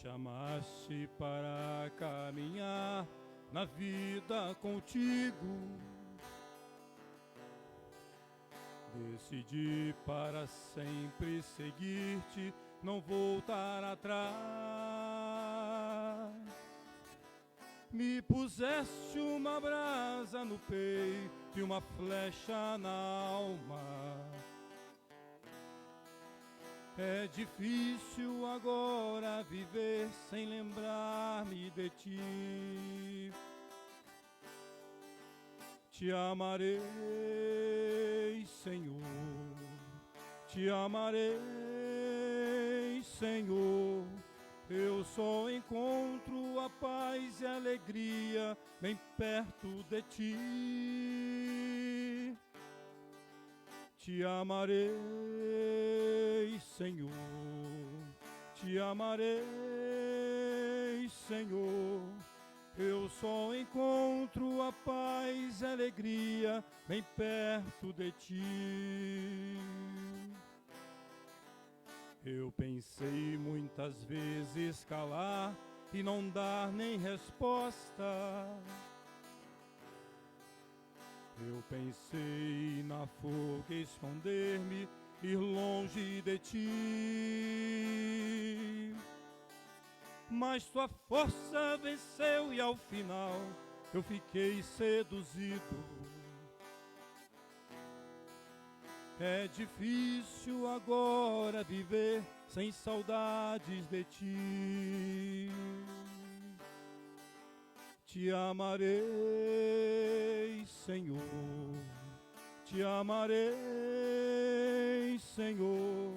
chamaste para caminhar na vida contigo. Decidi para sempre seguir-te, não voltar atrás. Me puseste uma brasa no peito e uma flecha na alma. É difícil agora viver sem lembrar-me de ti. Te amarei, Senhor, te amarei, Senhor. Eu só encontro a paz e a alegria bem perto de ti. Te amarei, Senhor, te amarei, Senhor. Eu só encontro a paz e a alegria bem perto de ti. Eu pensei muitas vezes calar e não dar nem resposta. Eu pensei na forca esconder-me, ir longe de ti. Mas tua força venceu e ao final eu fiquei seduzido. É difícil agora viver sem saudades de ti. Te amarei, Senhor, te amarei, Senhor.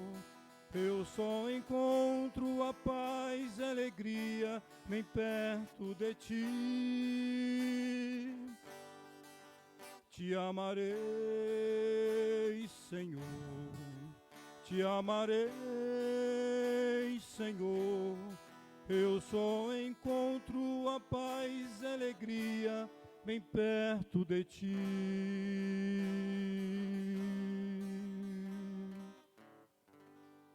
Eu só encontro a paz e a alegria bem perto de ti. Te amarei, Senhor, te amarei, Senhor. Eu só encontro a paz e a alegria bem perto de ti.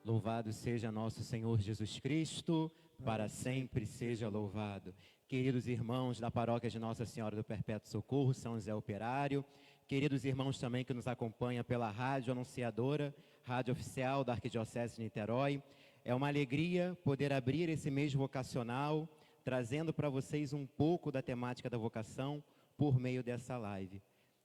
Louvado seja nosso Senhor Jesus Cristo, para sempre seja louvado. Queridos irmãos da paróquia de Nossa Senhora do Perpétuo Socorro, São José Operário, queridos irmãos também que nos acompanham pela Rádio Anunciadora, Rádio Oficial da Arquidiocese de Niterói, é uma alegria poder abrir esse mês vocacional, trazendo para vocês um pouco da temática da vocação por meio dessa live.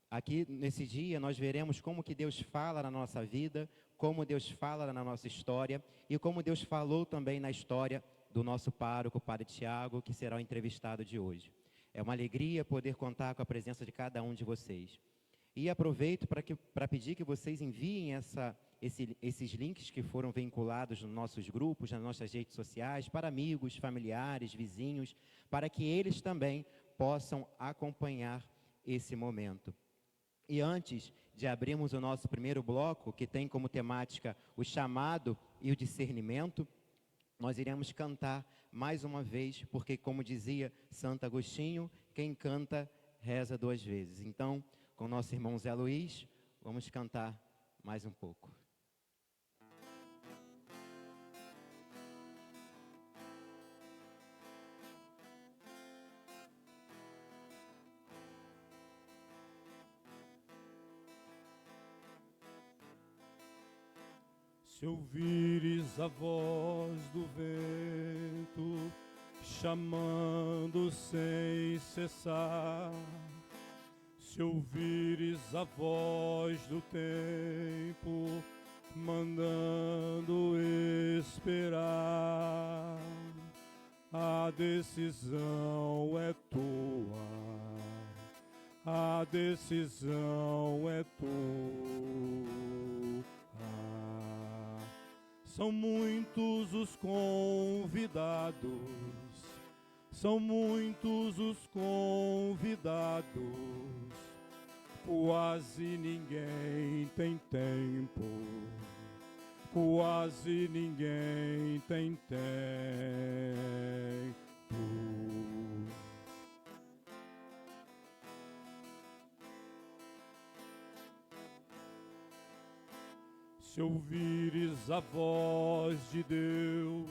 Aqui, nesse dia, nós veremos como que Deus fala na nossa vida, como Deus fala na nossa história e como Deus falou também na história do nosso pároco, o Padre Tiago, que será o entrevistado de hoje. É uma alegria poder contar com a presença de cada um de vocês. E aproveito para pedir que vocês enviem esses links que foram vinculados nos nossos grupos, nas nossas redes sociais, para amigos, familiares, vizinhos, para que eles também possam acompanhar esse momento. E antes de abrirmos o nosso primeiro bloco, que tem como temática o chamado e o discernimento, nós iremos cantar mais uma vez, porque como dizia Santo Agostinho, quem canta reza duas vezes. Então, com nosso irmão Zé Luiz, vamos cantar mais um pouco. Se ouvires a voz do vento chamando sem cessar, se ouvires a voz do tempo mandando esperar, a decisão é tua, a decisão é tua. São muitos os convidados, são muitos os convidados, quase ninguém tem tempo, quase ninguém tem tempo. Se ouvires a voz de Deus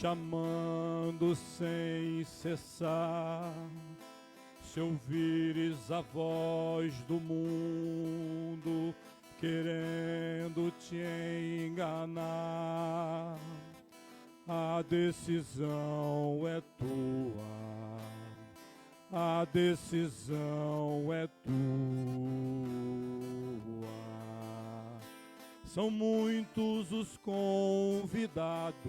chamando sem cessar. Se ouvires a voz do mundo, querendo te enganar, a decisão é tua, a decisão é tua. São muitos os convidados,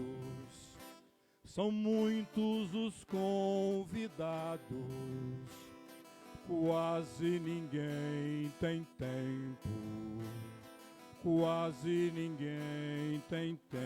são muitos os convidados, quase ninguém tem tempo, quase ninguém tem tempo.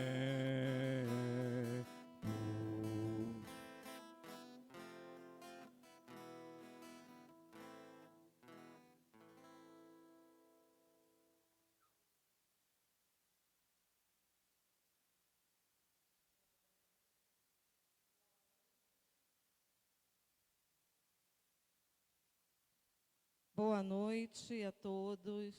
Boa noite a todos.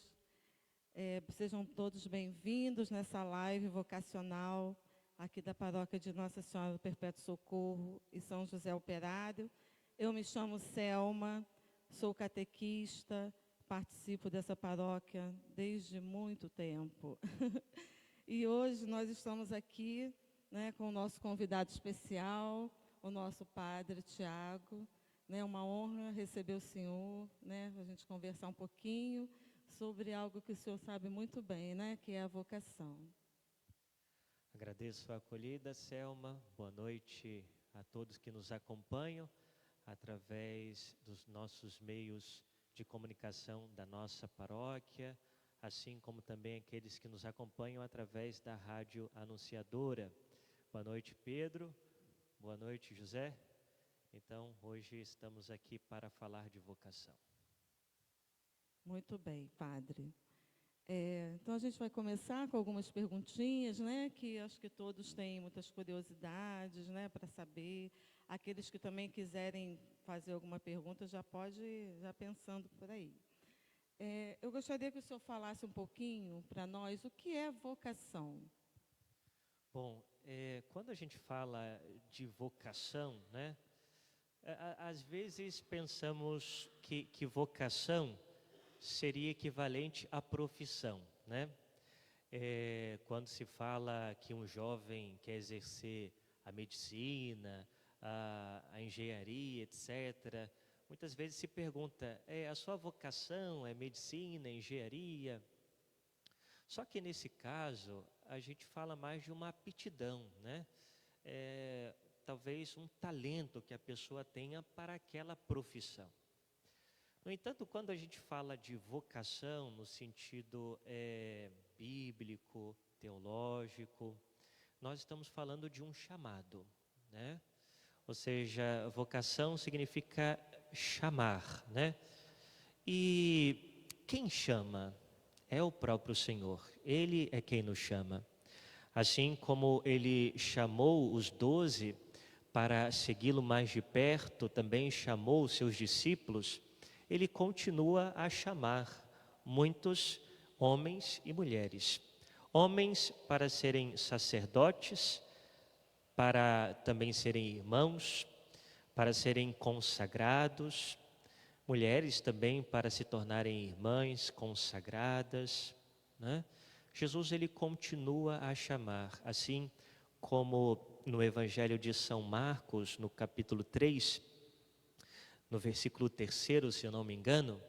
Sejam todos bem-vindos nessa live vocacional aqui da paróquia de Nossa Senhora do Perpétuo Socorro e São José Operário. Eu me chamo Selma, sou catequista, participo dessa paróquia desde muito tempo. E hoje nós estamos aqui, né, com o nosso convidado especial, o nosso padre Tiago. É uma honra receber o senhor, né, a gente conversar um pouquinho sobre algo que o senhor sabe muito bem, né, que é a vocação. Agradeço a acolhida, Selma. Boa noite a todos que nos acompanham através dos nossos meios de comunicação da nossa paróquia, assim como também aqueles que nos acompanham através da Rádio Anunciadora. Boa noite, Pedro. Boa noite, José. Então, hoje estamos aqui para falar de vocação. Muito bem, padre. Então, a gente vai começar com algumas perguntinhas, né, que acho que todos têm muitas curiosidades, né, para saber. Aqueles que também quiserem fazer alguma pergunta, já pode ir já pensando por aí. Eu gostaria que o senhor falasse um pouquinho para nós o que é vocação. Bom, quando a gente fala de vocação, né, às vezes pensamos que vocação seria equivalente à profissão, né? Quando se fala que um jovem quer exercer a medicina, a engenharia, etc., muitas vezes se pergunta, a sua vocação é medicina, engenharia? Só que nesse caso, a gente fala mais de uma aptidão, né? Talvez um talento que a pessoa tenha para aquela profissão. No entanto, quando a gente fala de vocação no sentido bíblico, teológico, nós estamos falando de um chamado, né? Ou seja, vocação significa chamar, né? E quem chama é o próprio Senhor. Ele é quem nos chama. Assim como Ele chamou os 12 para segui-lo mais de perto, também chamou os seus discípulos, Ele continua a chamar muitos homens e mulheres. Homens para serem sacerdotes, para também serem irmãos, para serem consagrados, mulheres também para se tornarem irmãs consagradas, né? Jesus, Ele continua a chamar, assim como no Evangelho de São Marcos, no capítulo 3, no versículo 3º, se eu não me engano,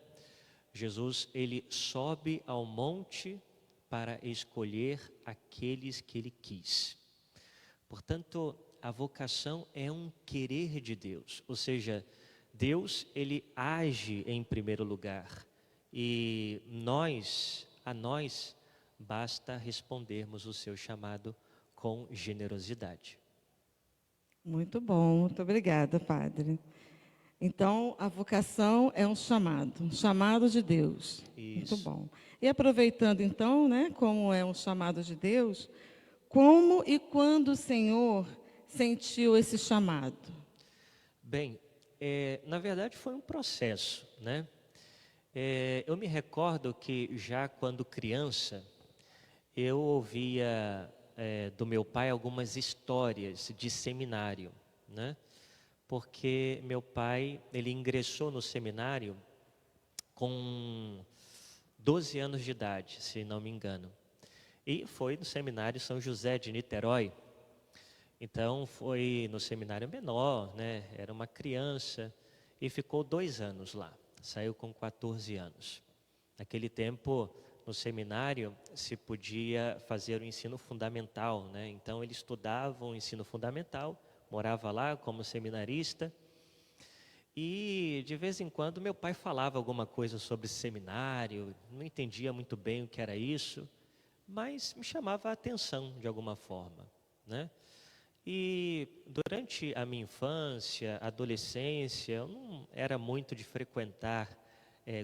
Jesus, Ele sobe ao monte para escolher aqueles que Ele quis. Portanto, a vocação é um querer de Deus, ou seja, Deus, Ele age em primeiro lugar e a nós basta respondermos o seu chamado com generosidade. Muito bom, muito obrigada, padre. Então, a vocação é um chamado de Deus. Isso. Muito bom. E aproveitando então, né, como é um chamado de Deus, como e quando o Senhor sentiu esse chamado? Bem, na verdade foi um processo, né? Eu me recordo que já quando criança, eu ouvia do meu pai algumas histórias de seminário, né? Porque meu pai, ele ingressou no seminário com 12 anos de idade, se não me engano. E foi no seminário São José de Niterói. Então foi no seminário menor, né? Era uma criança e ficou 2 anos lá. Saiu com 14 anos. Naquele tempo, no seminário, se podia fazer o ensino fundamental, né? Então ele estudava o ensino fundamental, morava lá como seminarista. E de vez em quando meu pai falava alguma coisa sobre seminário, não entendia muito bem o que era isso, mas me chamava a atenção de alguma forma, né? E durante a minha infância, adolescência, eu não era muito de frequentar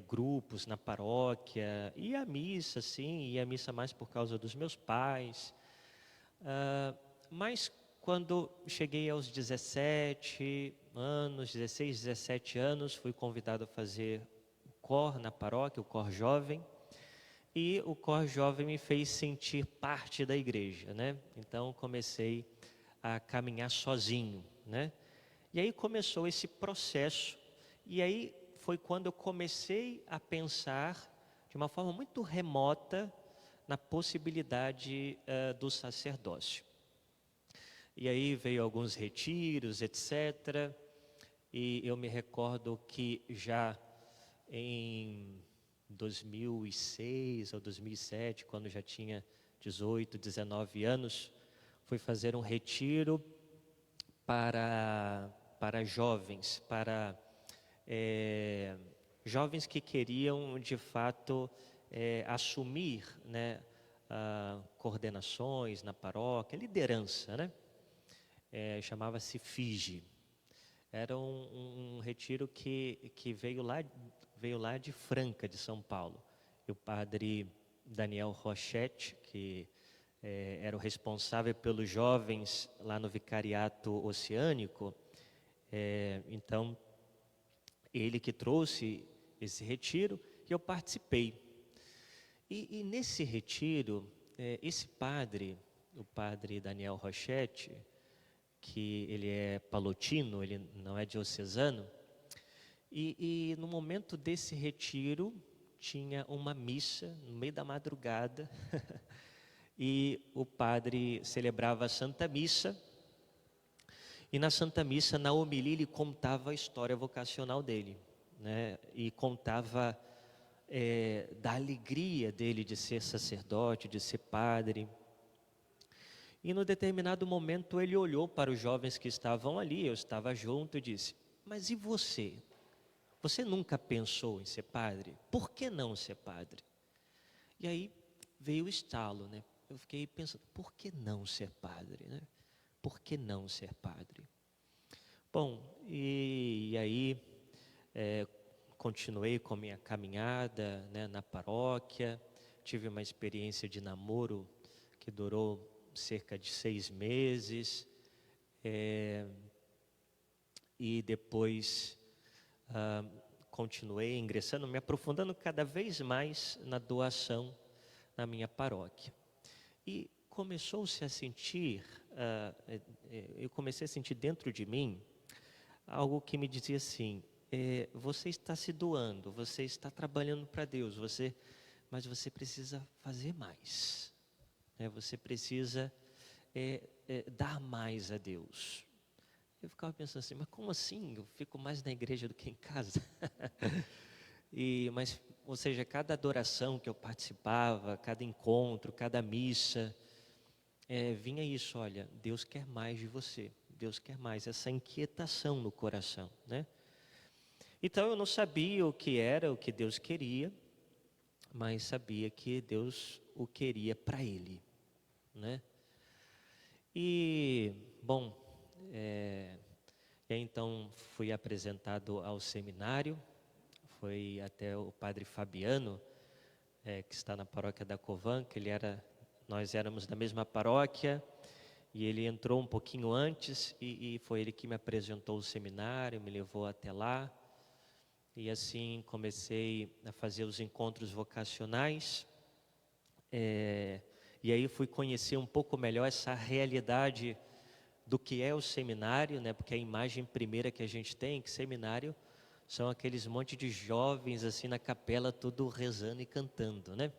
grupos na paróquia, ia à missa, sim, ia à missa mais por causa dos meus pais. Mas quando cheguei aos 17 anos, 16, 17 anos, fui convidado a fazer o COR na paróquia, o COR Jovem. E o COR Jovem me fez sentir parte da igreja, né? Então comecei a caminhar sozinho, né? E aí começou esse processo. E aí foi quando eu comecei a pensar de uma forma muito remota na possibilidade do sacerdócio. E aí veio alguns retiros, etc. E eu me recordo que já em 2006 ou 2007, quando já tinha 18, 19 anos, fui fazer um retiro para jovens, para jovens que queriam, de fato, assumir, né, coordenações na paróquia, liderança, né? Chamava-se FIGE. Era um retiro que veio lá de Franca, de São Paulo. E o padre Daniel Rochette, que era o responsável pelos jovens lá no Vicariato Oceânico, então, ele que trouxe esse retiro, e eu participei. E nesse retiro, esse padre, o padre Daniel Rochette, que ele é palotino, ele não é diocesano, e no momento desse retiro, tinha uma missa no meio da madrugada, e o padre celebrava a Santa Missa, e na Santa Missa, na homilia, ele contava a história vocacional dele, né? E contava da alegria dele de ser sacerdote, de ser padre. E no determinado momento ele olhou para os jovens que estavam ali, eu estava junto, e disse: mas e você? Você nunca pensou em ser padre? Por que não ser padre? E aí veio o estalo, né? Eu fiquei pensando, por que não ser padre, né? Por que não ser padre? Bom, e aí continuei com a minha caminhada, né, na paróquia. Tive uma experiência de namoro que durou cerca de 6 meses. E depois continuei ingressando, me aprofundando cada vez mais na doação na minha paróquia. E começou-se a sentir, eu comecei a sentir dentro de mim algo que me dizia assim: você está se doando, você está trabalhando para Deus, mas você precisa fazer mais, né? Você precisa dar mais a Deus. Eu ficava pensando assim, mas como assim? Eu fico mais na igreja do que em casa. Ou seja, cada adoração que eu participava, cada encontro, cada missa, vinha isso: olha, Deus quer mais de você, Deus quer mais, essa inquietação no coração, né? Então eu não sabia o que era, o que Deus queria, mas sabia que Deus o queria para Ele, né? E, bom, e então fui apresentado ao seminário, foi até o padre Fabiano, que está na paróquia da Covan, que nós éramos da mesma paróquia, e ele entrou um pouquinho antes, e foi ele que me apresentou o seminário, me levou até lá, e assim comecei a fazer os encontros vocacionais, e E aí fui conhecer um pouco melhor essa realidade do que é o seminário, né? Porque a imagem primeira que a gente tem, que seminário são aqueles monte de jovens assim na capela, tudo rezando e cantando, né?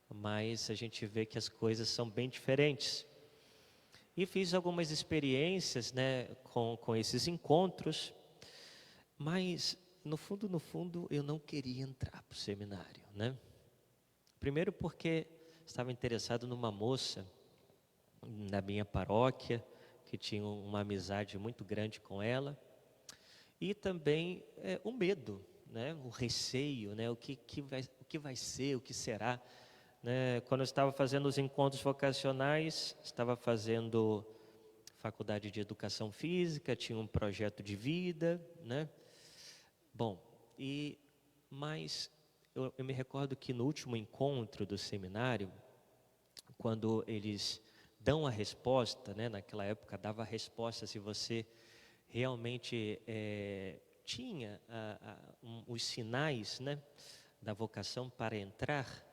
Mas a gente vê que as coisas são bem diferentes. E fiz algumas experiências, né, com esses encontros, mas no fundo, eu não queria entrar para o seminário, né? Primeiro porque estava interessado numa moça na minha paróquia, que tinha uma amizade muito grande com ela, e também o medo, né, o receio, né, o que vai ser, o que será. Né? Quando eu estava fazendo os encontros vocacionais, estava fazendo faculdade de educação física, tinha um projeto de vida, né? Bom, mas eu me recordo que no último encontro do seminário, quando eles dão a resposta, né? Naquela época dava a resposta se você realmente tinha os sinais, né, da vocação para entrar.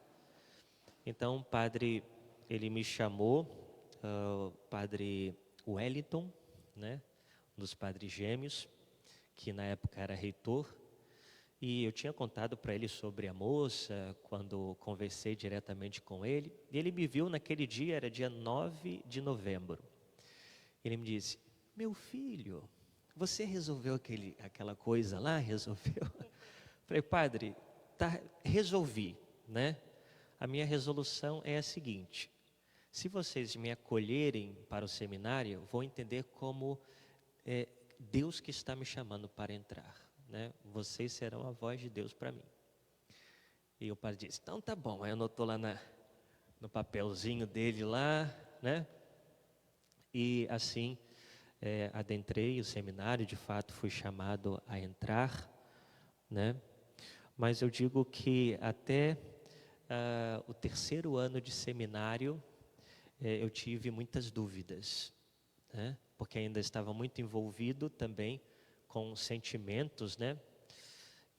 Então o padre, ele me chamou, o padre Wellington, né, um dos padres gêmeos, que na época era reitor, e eu tinha contado para ele sobre a moça, quando conversei diretamente com ele, e ele me viu naquele dia, era dia 9 de novembro. Ele me disse: meu filho, você resolveu aquela coisa lá? Resolveu? Falei: padre, tá, resolvi, né? A minha resolução é a seguinte: se vocês me acolherem para o seminário, vou entender como Deus que está me chamando para entrar, né? Vocês serão a voz de Deus para mim. E o padre disse: então tá bom. Aí anotou lá no papelzinho dele lá, né? E assim adentrei o seminário, de fato fui chamado a entrar, né? Mas eu digo que até o terceiro ano de seminário, eu tive muitas dúvidas, né? Porque ainda estava muito envolvido também com sentimentos, né?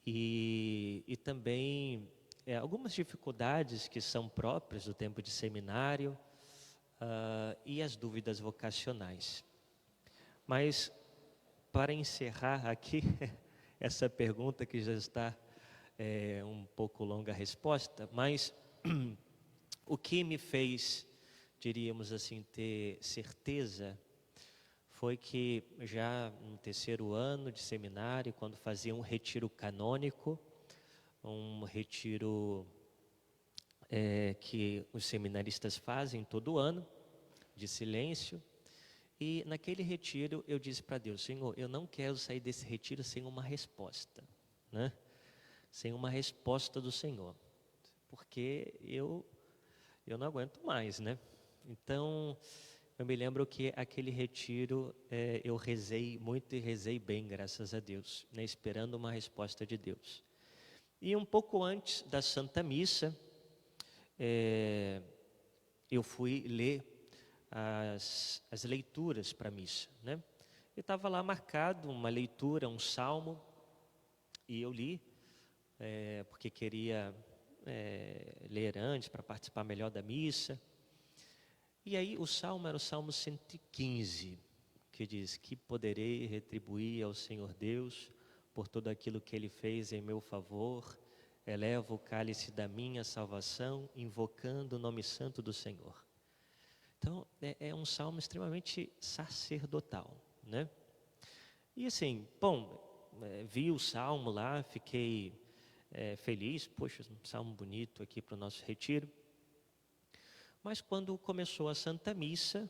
E também algumas dificuldades que são próprias do tempo de seminário, e as dúvidas vocacionais. Mas, para encerrar aqui essa pergunta, que já está um pouco longa a resposta, mas o que me fez, diríamos assim, ter certeza, foi que já no terceiro ano de seminário, quando fazia um retiro canônico, um retiro que os seminaristas fazem todo ano, de silêncio, e naquele retiro eu disse para Deus: Senhor, eu não quero sair desse retiro sem uma resposta, né? Sem uma resposta do Senhor, porque eu não aguento mais, né? Então, eu me lembro que aquele retiro eu rezei muito e rezei bem, graças a Deus, né? Esperando uma resposta de Deus. E um pouco antes da Santa Missa, eu fui ler as leituras para a missa, né? E estava lá marcado uma leitura, um salmo, e eu li, porque queria ler antes para participar melhor da missa. E aí o salmo era o Salmo 115, que diz: que poderei retribuir ao Senhor Deus por tudo aquilo que Ele fez em meu favor, elevo o cálice da minha salvação, invocando o nome santo do Senhor. Então, é um salmo extremamente sacerdotal, né? E assim, bom, vi o salmo lá, fiquei feliz, poxa, um salmo bonito aqui para o nosso retiro. Mas quando começou a Santa Missa,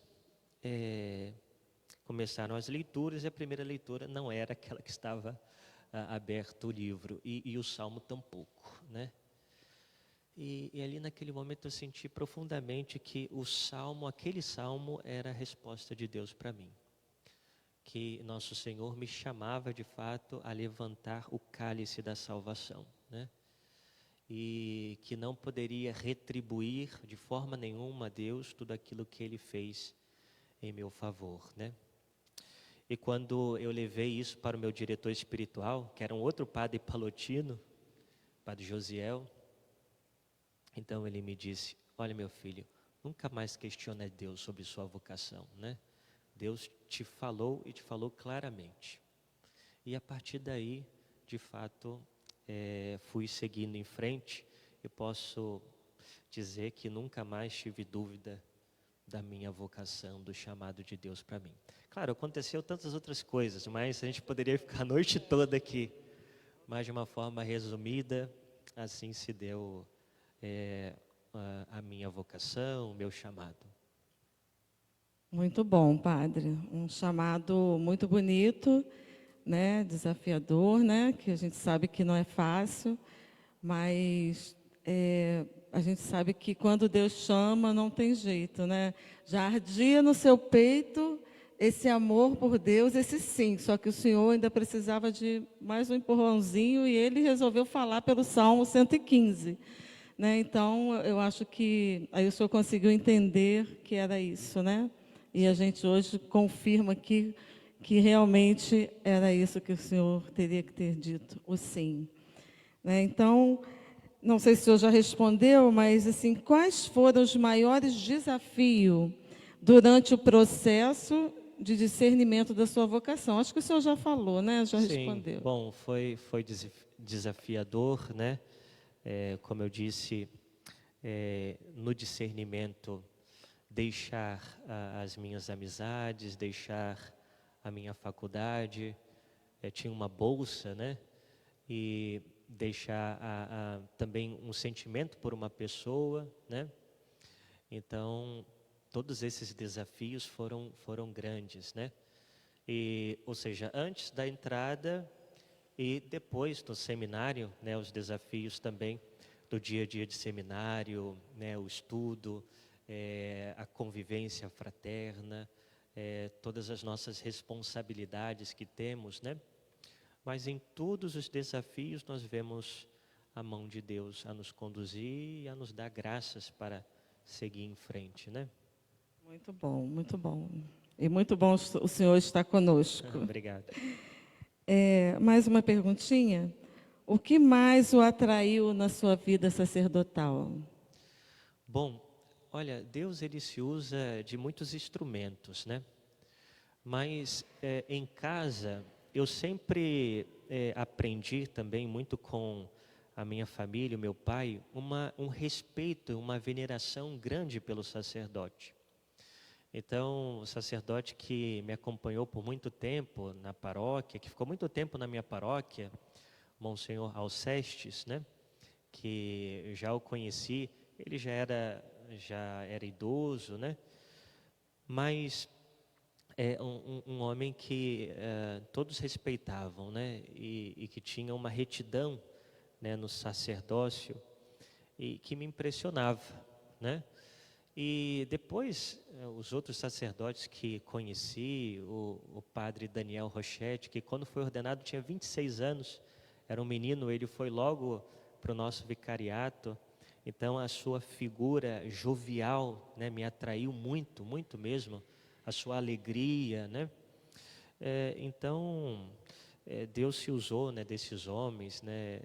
começaram as leituras, e a primeira leitura não era aquela que estava aberto o livro, e o salmo tampouco, né? E ali naquele momento eu senti profundamente que aquele salmo era a resposta de Deus para mim. Que Nosso Senhor me chamava de fato a levantar o cálice da salvação, né? E que não poderia retribuir de forma nenhuma a Deus tudo aquilo que Ele fez em meu favor, né? E quando eu levei isso para o meu diretor espiritual, que era um outro padre palotino, padre Josiel, então ele me disse: olha, meu filho, Nunca mais questione Deus sobre sua vocação, né? Deus te falou e te falou claramente. E a partir daí, de fato, fui seguindo em frente e posso dizer que nunca mais tive dúvida da minha vocação, do chamado de Deus para mim. Claro, aconteceu tantas outras coisas, mas a gente poderia ficar a noite toda aqui. Mas de uma forma resumida, assim se deu a minha vocação, o meu chamado. Muito bom, padre. Um chamado muito bonito, né? Desafiador, né? Que a gente sabe que não é fácil, mas a gente sabe que quando Deus chama, não tem jeito, né? Já ardia no seu peito esse amor por Deus, esse sim, só que o Senhor ainda precisava de mais um empurrãozinho e ele resolveu falar pelo Salmo 115. Né? Então, eu acho que aí o Senhor conseguiu entender que era isso, né? E a gente hoje confirma aqui que realmente era isso que o Senhor teria que ter dito, o sim. Né? Então, não sei se o senhor já respondeu, mas assim, quais foram os maiores desafios durante o processo de discernimento da sua vocação? Acho que o senhor já falou, né? Já respondeu. Bom, foi desafiador, né? Como eu disse, no discernimento, deixar as minhas amizades, deixar a minha faculdade, tinha uma bolsa, né? E deixar também um sentimento por uma pessoa, né? Então, todos esses desafios foram grandes, né? Ou seja, antes da entrada e depois do seminário, né? Os desafios também do dia a dia de seminário, né? O estudo, a convivência fraterna, todas as nossas responsabilidades que temos, né? Mas em todos os desafios nós vemos a mão de Deus a nos conduzir e a nos dar graças para seguir em frente, né? Muito bom, muito bom. E muito bom o senhor estar conosco. Obrigado. Mais uma perguntinha. O que mais o atraiu na sua vida sacerdotal? Bom, olha, Deus ele se usa de muitos instrumentos, né? Mas em casa eu sempre aprendi também muito com a minha família, o meu pai, um respeito, uma veneração grande pelo sacerdote. Então, o sacerdote que me acompanhou por muito tempo na paróquia, que ficou muito tempo na minha paróquia, Monsenhor Alcestes, né? Que já o conheci, ele já era idoso, né? Mas um homem que todos respeitavam, né? E que tinha uma retidão, né, no sacerdócio e que me impressionava, né? E depois, os outros sacerdotes que conheci, o padre Daniel Rochetti, que quando foi ordenado tinha 26 anos, era um menino, ele foi logo para o nosso vicariato. Então, a sua figura jovial, né, me atraiu muito, muito mesmo, a sua alegria, né? Então, Deus se usou, né, desses homens, né,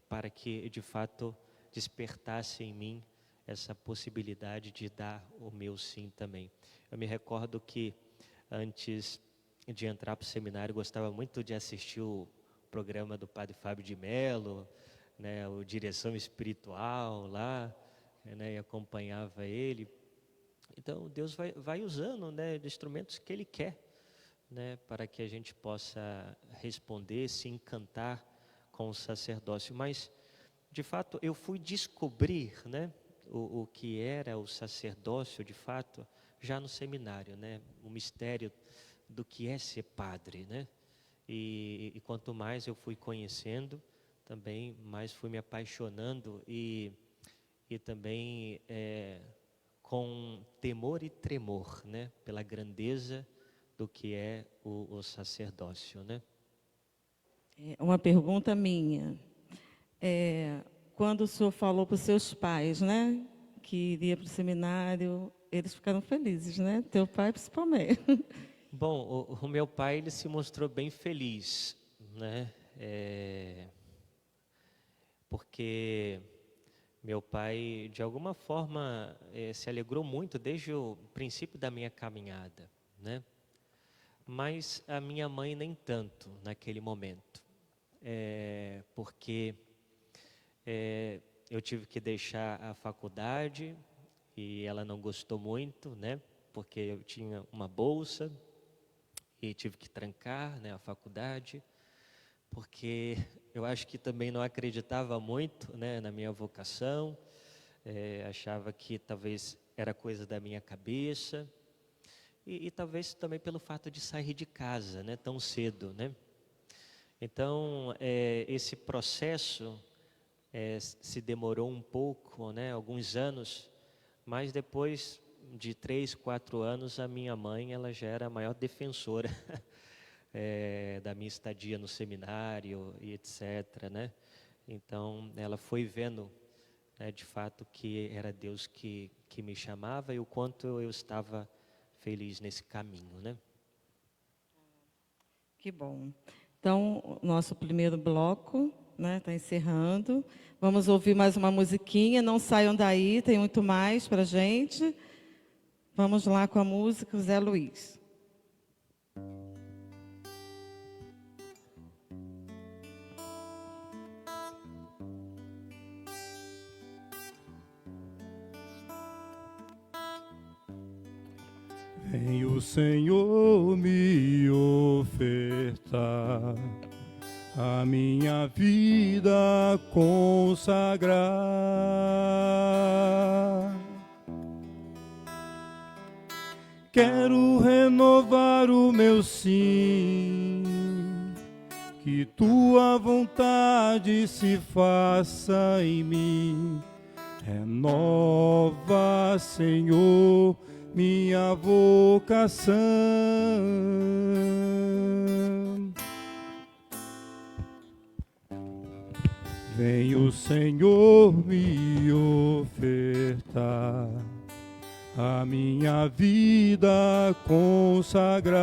para que, de fato, despertasse em mim essa possibilidade de dar o meu sim também. Eu me recordo que, antes de entrar para o seminário, gostava muito de assistir o programa do padre Fábio de Mello, né, o Direção Espiritual lá, né, e acompanhava ele. Então, Deus vai usando, né, de instrumentos que Ele quer, né, para que a gente possa responder, se encantar com o sacerdócio. Mas, de fato, eu fui descobrir, né, o que era o sacerdócio, de fato, já no seminário, né, o mistério do que é ser padre, né? E quanto mais eu fui conhecendo, também mais fui me apaixonando e também com temor e tremor, né, pela grandeza do que é o sacerdócio, né? Uma pergunta minha. Quando o senhor falou para os seus pais, né, que iria para o seminário, eles ficaram felizes, né? Teu pai principalmente. Bom, o meu pai, ele se mostrou bem feliz, né? Porque Meu pai, de alguma forma, se alegrou muito desde o princípio da minha caminhada, né? Mas a minha mãe nem tanto naquele momento, porque eu tive que deixar a faculdade e ela não gostou muito, né? Porque eu tinha uma bolsa e tive que trancar, né, a faculdade, porque eu acho que também não acreditava muito, né, na minha vocação, achava que talvez era coisa da minha cabeça, e talvez também pelo fato de sair de casa, né, tão cedo, né? Então, esse processo se demorou um pouco, né, alguns anos, mas depois de 3, 4 anos, a minha mãe ela já era a maior defensora da minha estadia no seminário e etc., né? Então, ela foi vendo, né, de fato, que era Deus que me chamava e o quanto eu estava feliz nesse caminho, né? Que bom. Então, o nosso primeiro bloco, né, está encerrando. Vamos ouvir mais uma musiquinha. Não saiam daí, tem muito mais para a gente. Vamos lá com a música Zé Luiz. Vem o Senhor me ofertar, a minha vida consagrar. Quero renovar o meu sim, que tua vontade se faça em mim. Renova, Senhor, minha vocação. Vem o Senhor me ofertar, a minha vida consagrar.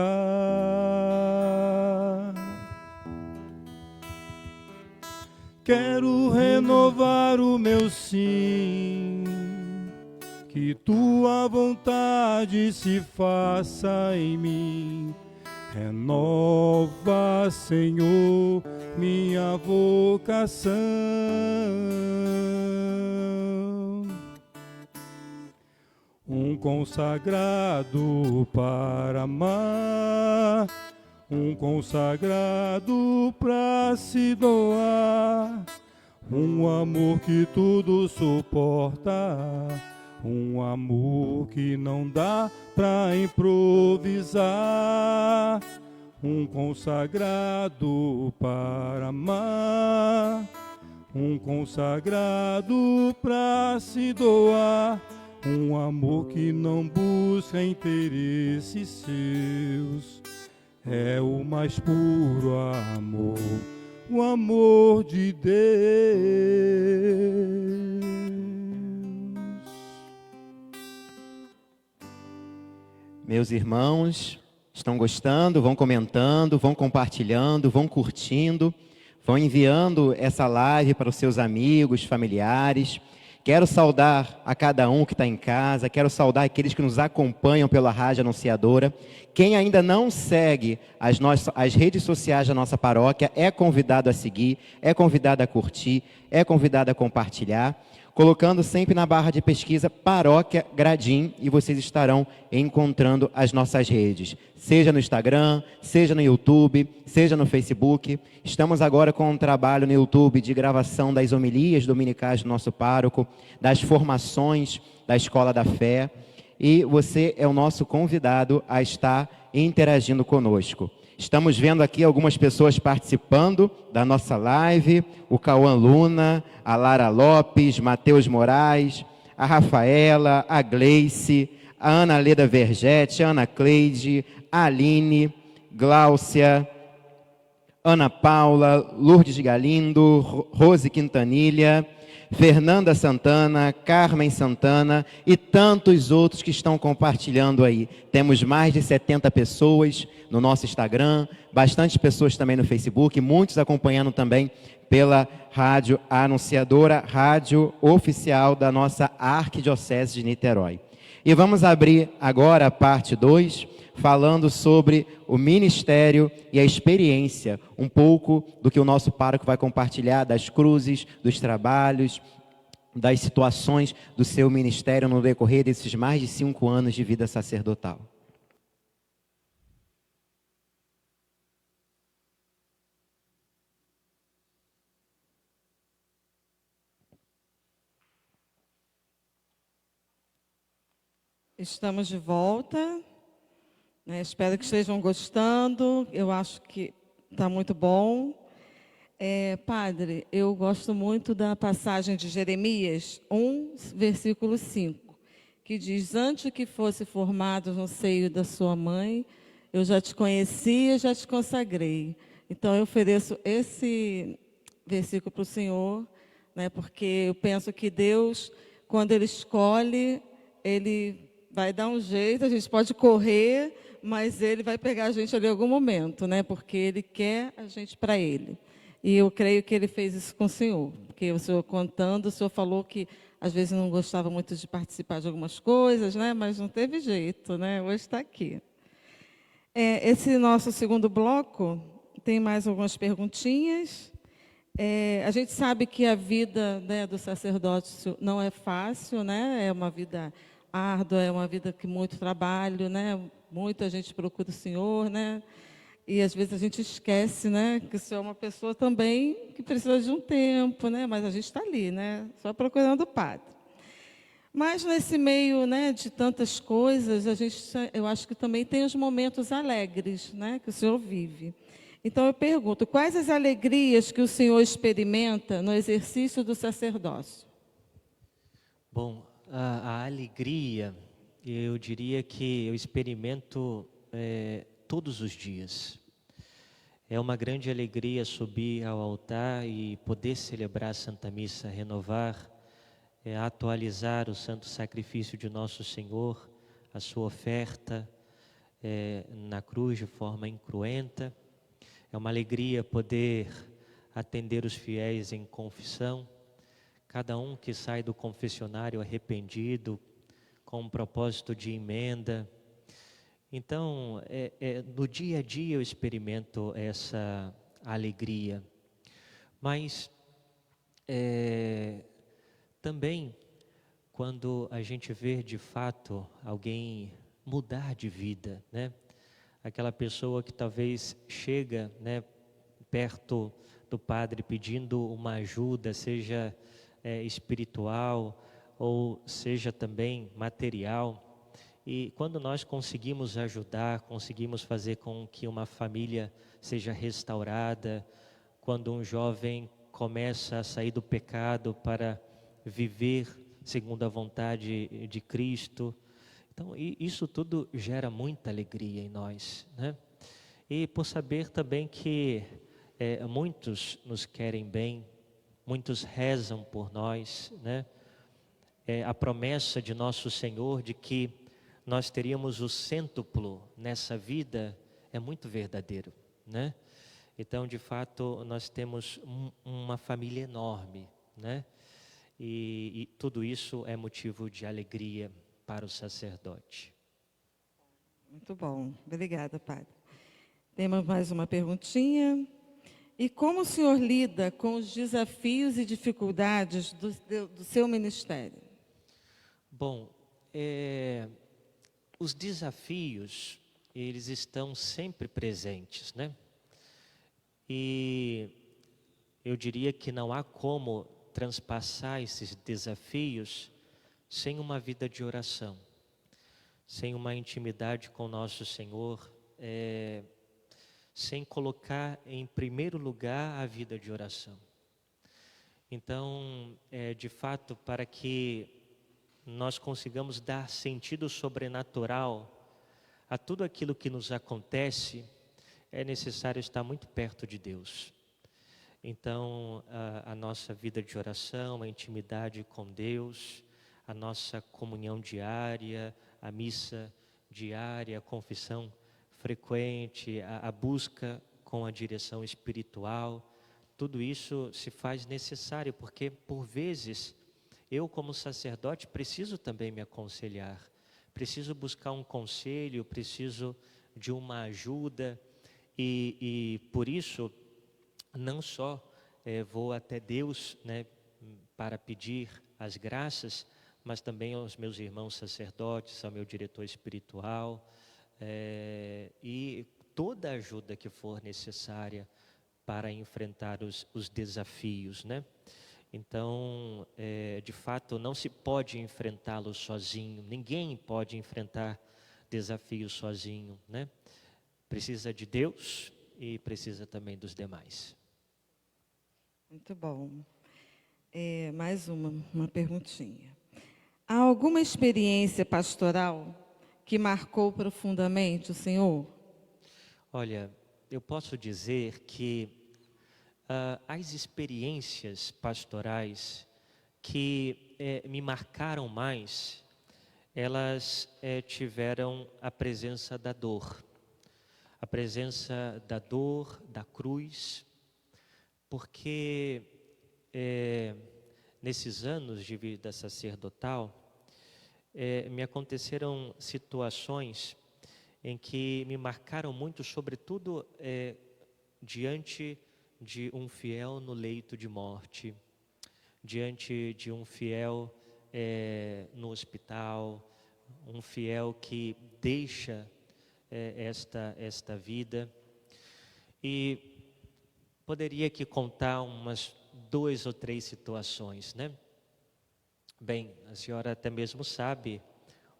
Quero renovar o meu sim, que tua vontade se faça em mim. Renova, Senhor, minha vocação. Um consagrado para amar, um consagrado para se doar, um amor que tudo suporta, um amor que não dá pra improvisar. Um consagrado para amar, um consagrado pra se doar, um amor que não busca interesses seus. É o mais puro amor, o amor de Deus. Meus irmãos, estão gostando? Vão comentando, vão compartilhando, vão curtindo, vão enviando essa live para os seus amigos, familiares. Quero saudar a cada um que está em casa, quero saudar aqueles que nos acompanham pela Rádio Anunciadora. Quem ainda não segue as redes sociais da nossa paróquia é convidado a seguir, é convidado a curtir, é convidado a compartilhar, colocando sempre na barra de pesquisa Paróquia Gradim, e vocês estarão encontrando as nossas redes, seja no Instagram, seja no YouTube, seja no Facebook. Estamos agora com um trabalho no YouTube de gravação das homilias dominicais do nosso pároco, das formações da Escola da Fé, e você é o nosso convidado a estar interagindo conosco. Estamos vendo aqui algumas pessoas participando da nossa live, o Cauã Luna, a Lara Lopes, Matheus Moraes, a Rafaela, a Gleice, a Ana Leda Vergete, a Ana Cleide, a Aline, Gláucia, Ana Paula, Lourdes Galindo, Rose Quintanilha. Fernanda Santana, Carmen Santana e tantos outros que estão compartilhando aí. Temos mais de 70 pessoas no nosso Instagram, bastante pessoas também no Facebook, muitos acompanhando também pela rádio Anunciadora, rádio oficial da nossa Arquidiocese de Niterói. E vamos abrir agora a parte 2, falando sobre o ministério e a experiência, um pouco do que o nosso pároco vai compartilhar, das cruzes, dos trabalhos, das situações do seu ministério no decorrer desses mais de 5 anos de vida sacerdotal. Estamos de volta. Espero que estejam gostando. Eu acho que está muito bom. Padre, eu gosto muito da passagem de Jeremias 1, versículo 5, que diz: antes que fosse formado no seio da sua mãe, eu já te conhecia, já te consagrei. Então, eu ofereço esse versículo para o Senhor, porque eu penso que Deus, quando Ele escolhe, Ele vai dar um jeito, a gente pode correr, mas Ele vai pegar a gente ali em algum momento, porque Ele quer a gente para Ele. E eu creio que Ele fez isso com o Senhor, porque o Senhor contando, o Senhor falou que às vezes não gostava muito de participar de algumas coisas, mas não teve jeito, hoje está aqui. Esse nosso segundo bloco tem mais algumas perguntinhas. A gente sabe que a vida do sacerdócio não é fácil, é uma vida árdua, é uma vida que muito trabalho, muita gente procura o Senhor, e às vezes a gente esquece, que o Senhor é uma pessoa também que precisa de um tempo, mas a gente está ali, só procurando o Padre. Mas nesse meio, de tantas coisas, eu acho que também tem os momentos alegres, que o Senhor vive. Então eu pergunto, quais as alegrias que o Senhor experimenta no exercício do sacerdócio? Bom, a alegria, eu diria que eu experimento todos os dias. É uma grande alegria subir ao altar e poder celebrar a Santa Missa, renovar, atualizar o santo sacrifício de Nosso Senhor, a sua oferta na cruz de forma incruenta. É uma alegria poder atender os fiéis em confissão, cada um que sai do confessionário arrependido, com um propósito de emenda. Então, no dia a dia eu experimento essa alegria, mas também quando a gente vê de fato alguém mudar de vida, aquela pessoa que talvez chega, perto do padre pedindo uma ajuda, seja espiritual ou seja também material. E quando nós conseguimos ajudar, conseguimos fazer com que uma família seja restaurada, quando um jovem começa a sair do pecado para viver segundo a vontade de Cristo, então isso tudo gera muita alegria em nós, E por saber também que muitos nos querem bem, muitos rezam por nós, a promessa de Nosso Senhor de que nós teríamos o cêntuplo nessa vida é muito verdadeiro, Então, de fato, nós temos uma família enorme, E tudo isso é motivo de alegria para o sacerdote. Muito bom, obrigada, Padre. Temos mais uma perguntinha. E como o senhor lida com os desafios e dificuldades do seu ministério? Bom, os desafios, eles estão sempre presentes, E eu diria que não há como transpassar esses desafios sem uma vida de oração, sem uma intimidade com Nosso Senhor, sem colocar em primeiro lugar a vida de oração. Então, de fato, para que nós consigamos dar sentido sobrenatural a tudo aquilo que nos acontece, é necessário estar muito perto de Deus. Então, a nossa vida de oração, a intimidade com Deus, a nossa comunhão diária, a missa diária, a confissão frequente, a busca com a direção espiritual, tudo isso se faz necessário, porque por vezes eu, como sacerdote, preciso também me aconselhar, preciso buscar um conselho, preciso de uma ajuda, e por isso não só vou até Deus, né, para pedir as graças, mas também aos meus irmãos sacerdotes, ao meu diretor espiritual, e toda ajuda que for necessária para enfrentar os desafios, né? Então, de fato, não se pode enfrentá-los sozinho, ninguém pode enfrentar desafios sozinho, né? Precisa de Deus e precisa também dos demais. Muito bom. Mais uma perguntinha. Há alguma experiência pastoral que marcou profundamente o senhor? Olha, eu posso dizer que as experiências pastorais que me marcaram mais, elas tiveram a presença da dor. A presença da dor, da cruz, porque nesses anos de vida sacerdotal, me aconteceram situações em que me marcaram muito, sobretudo diante de um fiel no leito de morte, diante de um fiel no hospital, um fiel que deixa esta vida. E poderia aqui contar umas 2 ou 3 situações, né? Bem, a senhora até mesmo sabe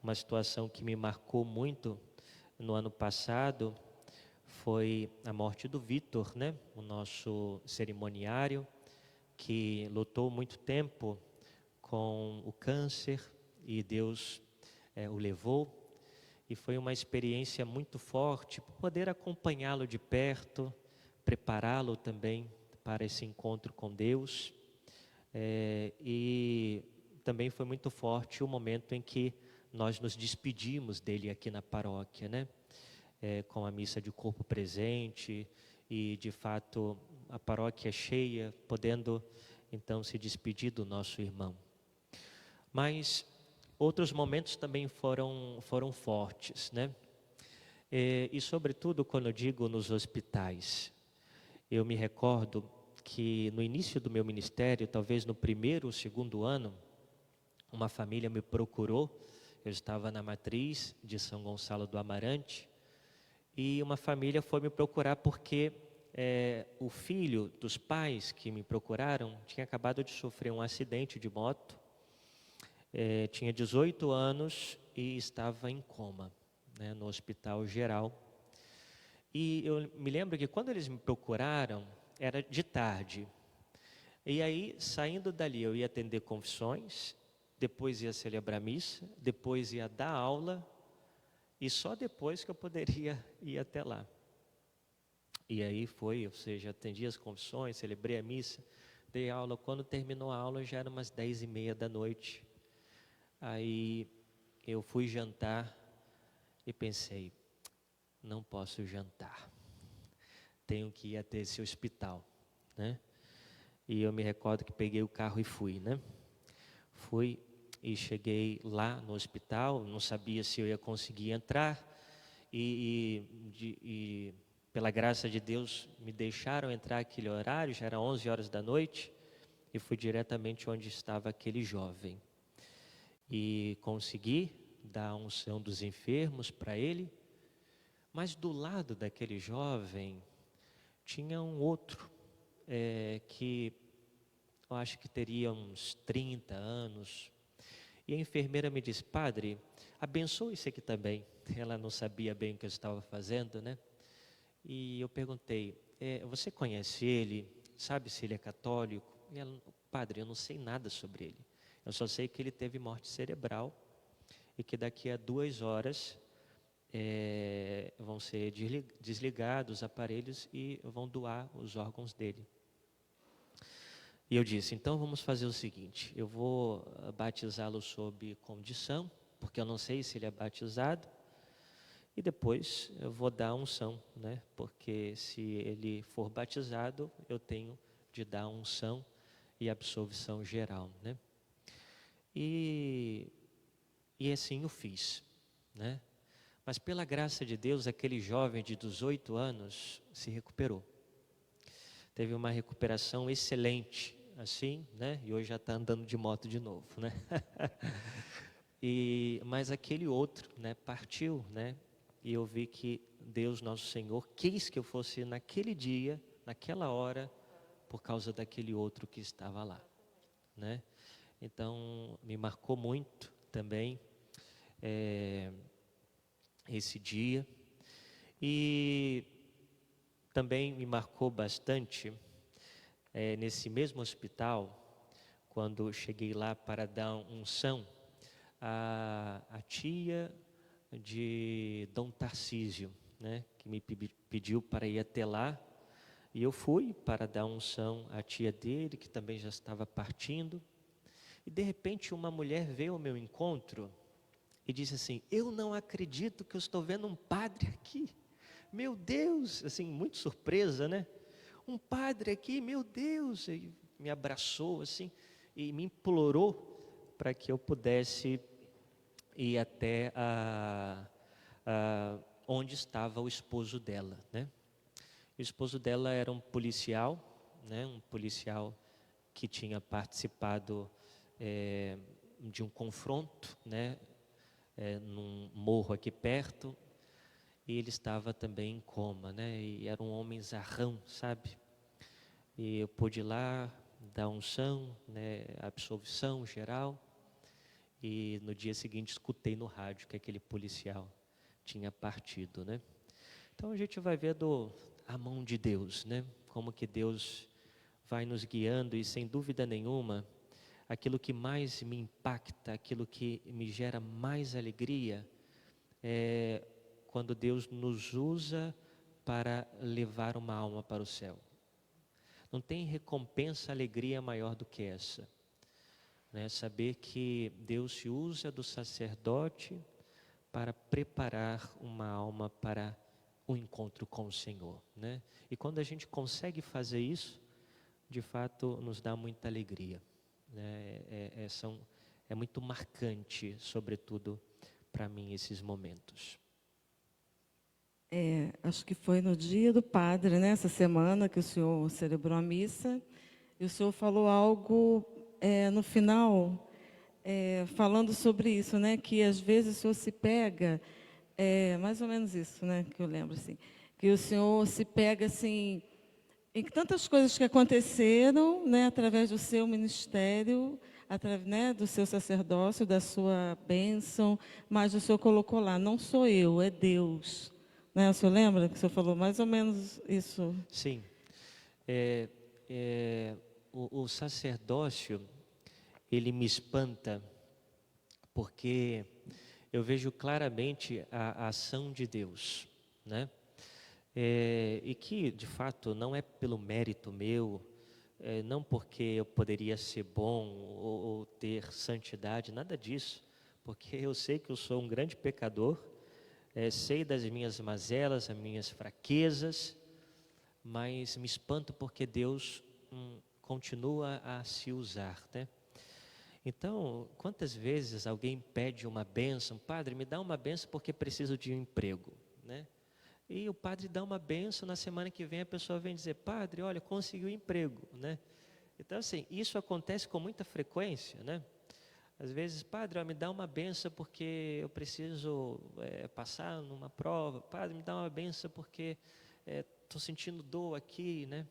uma situação que me marcou muito no ano passado, foi a morte do Vitor, né? O nosso cerimoniário, que lutou muito tempo com o câncer e Deus o levou. E foi uma experiência muito forte, poder acompanhá-lo de perto, prepará-lo também para esse encontro com Deus. E também foi muito forte o momento em que nós nos despedimos dele aqui na paróquia, né? Com a missa de corpo presente e, de fato, a paróquia cheia, podendo então se despedir do nosso irmão. Mas outros momentos também foram fortes, né? E sobretudo quando eu digo nos hospitais, eu me recordo que no início do meu ministério, talvez no 1º ou 2º ano, uma família me procurou. Eu estava na matriz de São Gonçalo do Amarante, e uma família foi me procurar porque o filho dos pais que me procuraram tinha acabado de sofrer um acidente de moto, tinha 18 anos e estava em coma, né, no hospital geral. E eu me lembro que quando eles me procuraram, era de tarde. E aí, saindo dali, eu ia atender confissões, depois ia celebrar missa, depois ia dar aula, e só depois que eu poderia ir até lá. E aí foi, ou seja, atendi as confissões, celebrei a missa, dei aula. Quando terminou a aula, já era umas 10h30 da noite. Aí eu fui jantar e pensei, não posso jantar, tenho que ir até esse hospital, né? E eu me recordo que peguei o carro e fui, né? Fui e cheguei lá no hospital, não sabia se eu ia conseguir entrar, e pela graça de Deus me deixaram entrar aquele horário, já era 11 horas da noite, e fui diretamente onde estava aquele jovem. E consegui dar a unção dos enfermos para ele, mas do lado daquele jovem tinha um outro, que eu acho que teria uns 30 anos, e a enfermeira me disse, padre, abençoe esse aqui também. Ela não sabia bem o que eu estava fazendo, né? E eu perguntei, você conhece ele? Sabe se ele é católico? E ela, padre, eu não sei nada sobre ele. Eu só sei que ele teve morte cerebral e que daqui a 2 horas vão ser desligados os aparelhos e vão doar os órgãos dele. E eu disse, então vamos fazer o seguinte, eu vou batizá-lo sob condição, porque eu não sei se ele é batizado, e depois eu vou dar a unção, né? Porque se ele for batizado, eu tenho de dar a unção e absolvição geral, né? E assim eu fiz, né? Mas pela graça de Deus, aquele jovem de 18 anos se recuperou. Teve uma recuperação excelente, assim, né? E hoje já está andando de moto de novo, né? Mas aquele outro, né, partiu, né? E eu vi que Deus, nosso Senhor, quis que eu fosse naquele dia, naquela hora, por causa daquele outro que estava lá, né? Então, me marcou muito também esse dia. E também me marcou bastante, nesse mesmo hospital, quando cheguei lá para dar unção, a tia de Dom Tarcísio, né, que me pediu para ir até lá, e eu fui para dar unção à tia dele, que também já estava partindo, e de repente uma mulher veio ao meu encontro e disse assim, eu não acredito que eu estou vendo um padre aqui, meu Deus, assim, muito surpresa, né, um padre aqui, meu Deus, e me abraçou assim, e me implorou para que eu pudesse ir até onde estava o esposo dela, né? O esposo dela era um policial, né? Um policial que tinha participado de um confronto, né? Num morro aqui perto, e ele estava também em coma, né? E era um homem zarrão, sabe? E eu pude ir lá dar unção, né? Absolvição geral. E no dia seguinte escutei no rádio que aquele policial tinha partido, né? Então a gente vai vendo a mão de Deus, né? Como que Deus vai nos guiando e sem dúvida nenhuma, aquilo que mais me impacta, aquilo que me gera mais alegria é quando Deus nos usa para levar uma alma para o céu. Não tem recompensa, alegria maior do que essa. Né, saber que Deus se usa do sacerdote para preparar uma alma para o encontro com o Senhor, né? E quando a gente consegue fazer isso, de fato nos dá muita alegria, né? É muito marcante, sobretudo para mim, esses momentos. Acho que foi no dia do padre, né, essa semana que o senhor celebrou a missa, e o senhor falou algo no final, falando sobre isso, né, que às vezes o senhor se pega, mais ou menos isso, né, que eu lembro, assim, que o senhor se pega, assim, em tantas coisas que aconteceram, né, através do seu ministério, através, né, do seu sacerdócio, da sua bênção, mas o senhor colocou lá, não sou eu, é Deus. Né, o senhor lembra que o senhor falou mais ou menos isso? Sim. O sacerdócio, ele me espanta, porque eu vejo claramente a ação de Deus, né? E que, de fato, não é pelo mérito meu, não porque eu poderia ser bom ou ter santidade, nada disso, porque eu sei que eu sou um grande pecador, sei das minhas mazelas, as minhas fraquezas, mas me espanto porque Deus continua a se usar, né? Então, quantas vezes alguém pede uma bênção, padre, me dá uma bênção porque preciso de um emprego, né? E o padre dá uma bênção, na semana que vem a pessoa vem dizer, padre, olha, consegui um emprego, né? Então, assim, isso acontece com muita frequência, né? Às vezes, padre, me dá uma benção porque eu preciso passar numa prova. Padre, me dá uma benção porque estou sentindo dor aqui, né?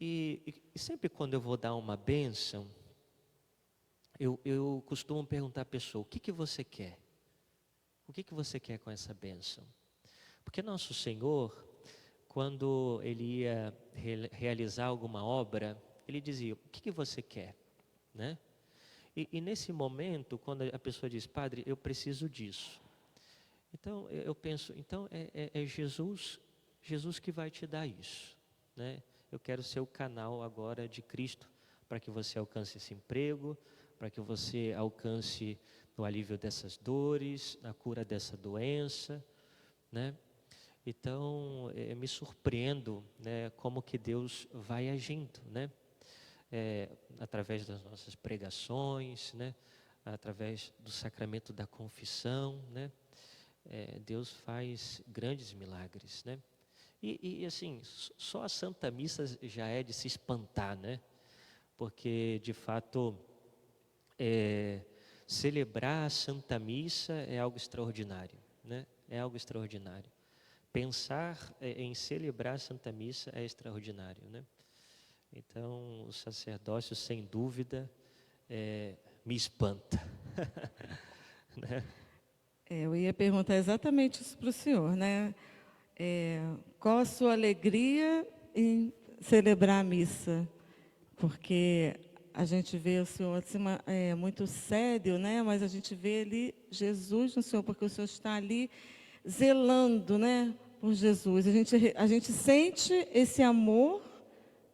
E sempre quando eu vou dar uma benção, eu costumo perguntar à pessoa, o que você quer? O que você quer com essa benção? Porque nosso Senhor, quando Ele ia realizar alguma obra, Ele dizia, o que você quer? Né? E nesse momento, quando a pessoa diz, padre, eu preciso disso. Então, eu penso, então é Jesus que vai te dar isso. Né? Eu quero ser o canal agora de Cristo para que você alcance esse emprego, para que você alcance o alívio dessas dores, a cura dessa doença, né? Então, me surpreendo, né, como que Deus vai agindo, né? Através das nossas pregações, né? Através do sacramento da confissão, né? Deus faz grandes milagres, né? E assim, só a Santa Missa já é de se espantar, né? Porque, de fato, celebrar a Santa Missa é algo extraordinário, né? É algo extraordinário. Pensar em celebrar a Santa Missa é extraordinário, né? Então, o sacerdócio, sem dúvida, me espanta. Né? Eu ia perguntar exatamente isso para o senhor, né? Qual a sua alegria em celebrar a missa? Porque a gente vê o senhor assim, muito sério, né? Mas a gente vê ali Jesus no senhor, porque o senhor está ali zelando, né, por Jesus. A gente sente esse amor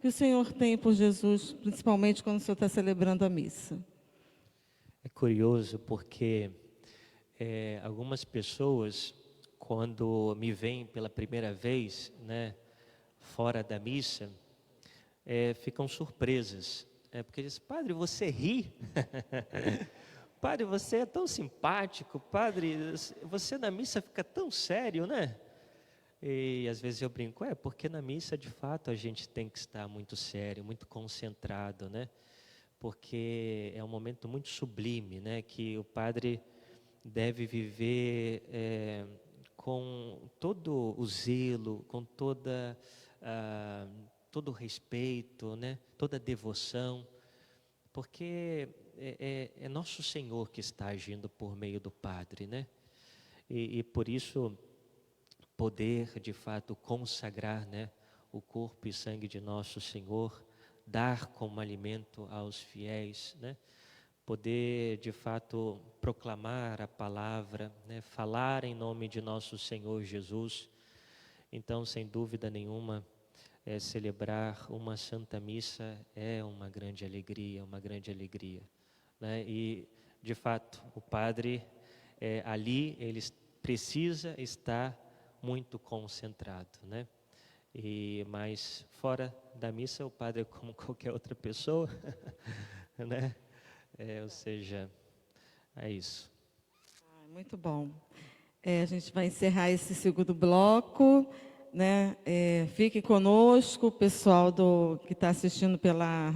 que o senhor tem por Jesus, principalmente quando o senhor está celebrando a missa. É curioso porque algumas pessoas, quando me veem pela primeira vez, né, fora da missa, ficam surpresas. Porque dizem: padre, você ri? Padre, você é tão simpático. Padre, você na missa fica tão sério, né? E às vezes eu brinco, porque na missa de fato a gente tem que estar muito sério, muito concentrado, né? Porque é um momento muito sublime, né? Que o padre deve viver com todo o zelo, com todo o respeito, né? Toda a devoção, porque é nosso Senhor que está agindo por meio do Padre, né? E por isso, poder de fato consagrar, né, o corpo e sangue de nosso Senhor, dar como alimento aos fiéis, né? Poder de fato proclamar a palavra, né? Falar em nome de nosso Senhor Jesus. Então, sem dúvida nenhuma, celebrar uma Santa Missa é uma grande alegria, né? E de fato o padre ali ele precisa estar muito concentrado, né? Mas fora da missa o padre é como qualquer outra pessoa, né? Ou seja, é isso. Muito bom. A gente vai encerrar esse segundo bloco, né? Fique conosco, o pessoal que está assistindo pela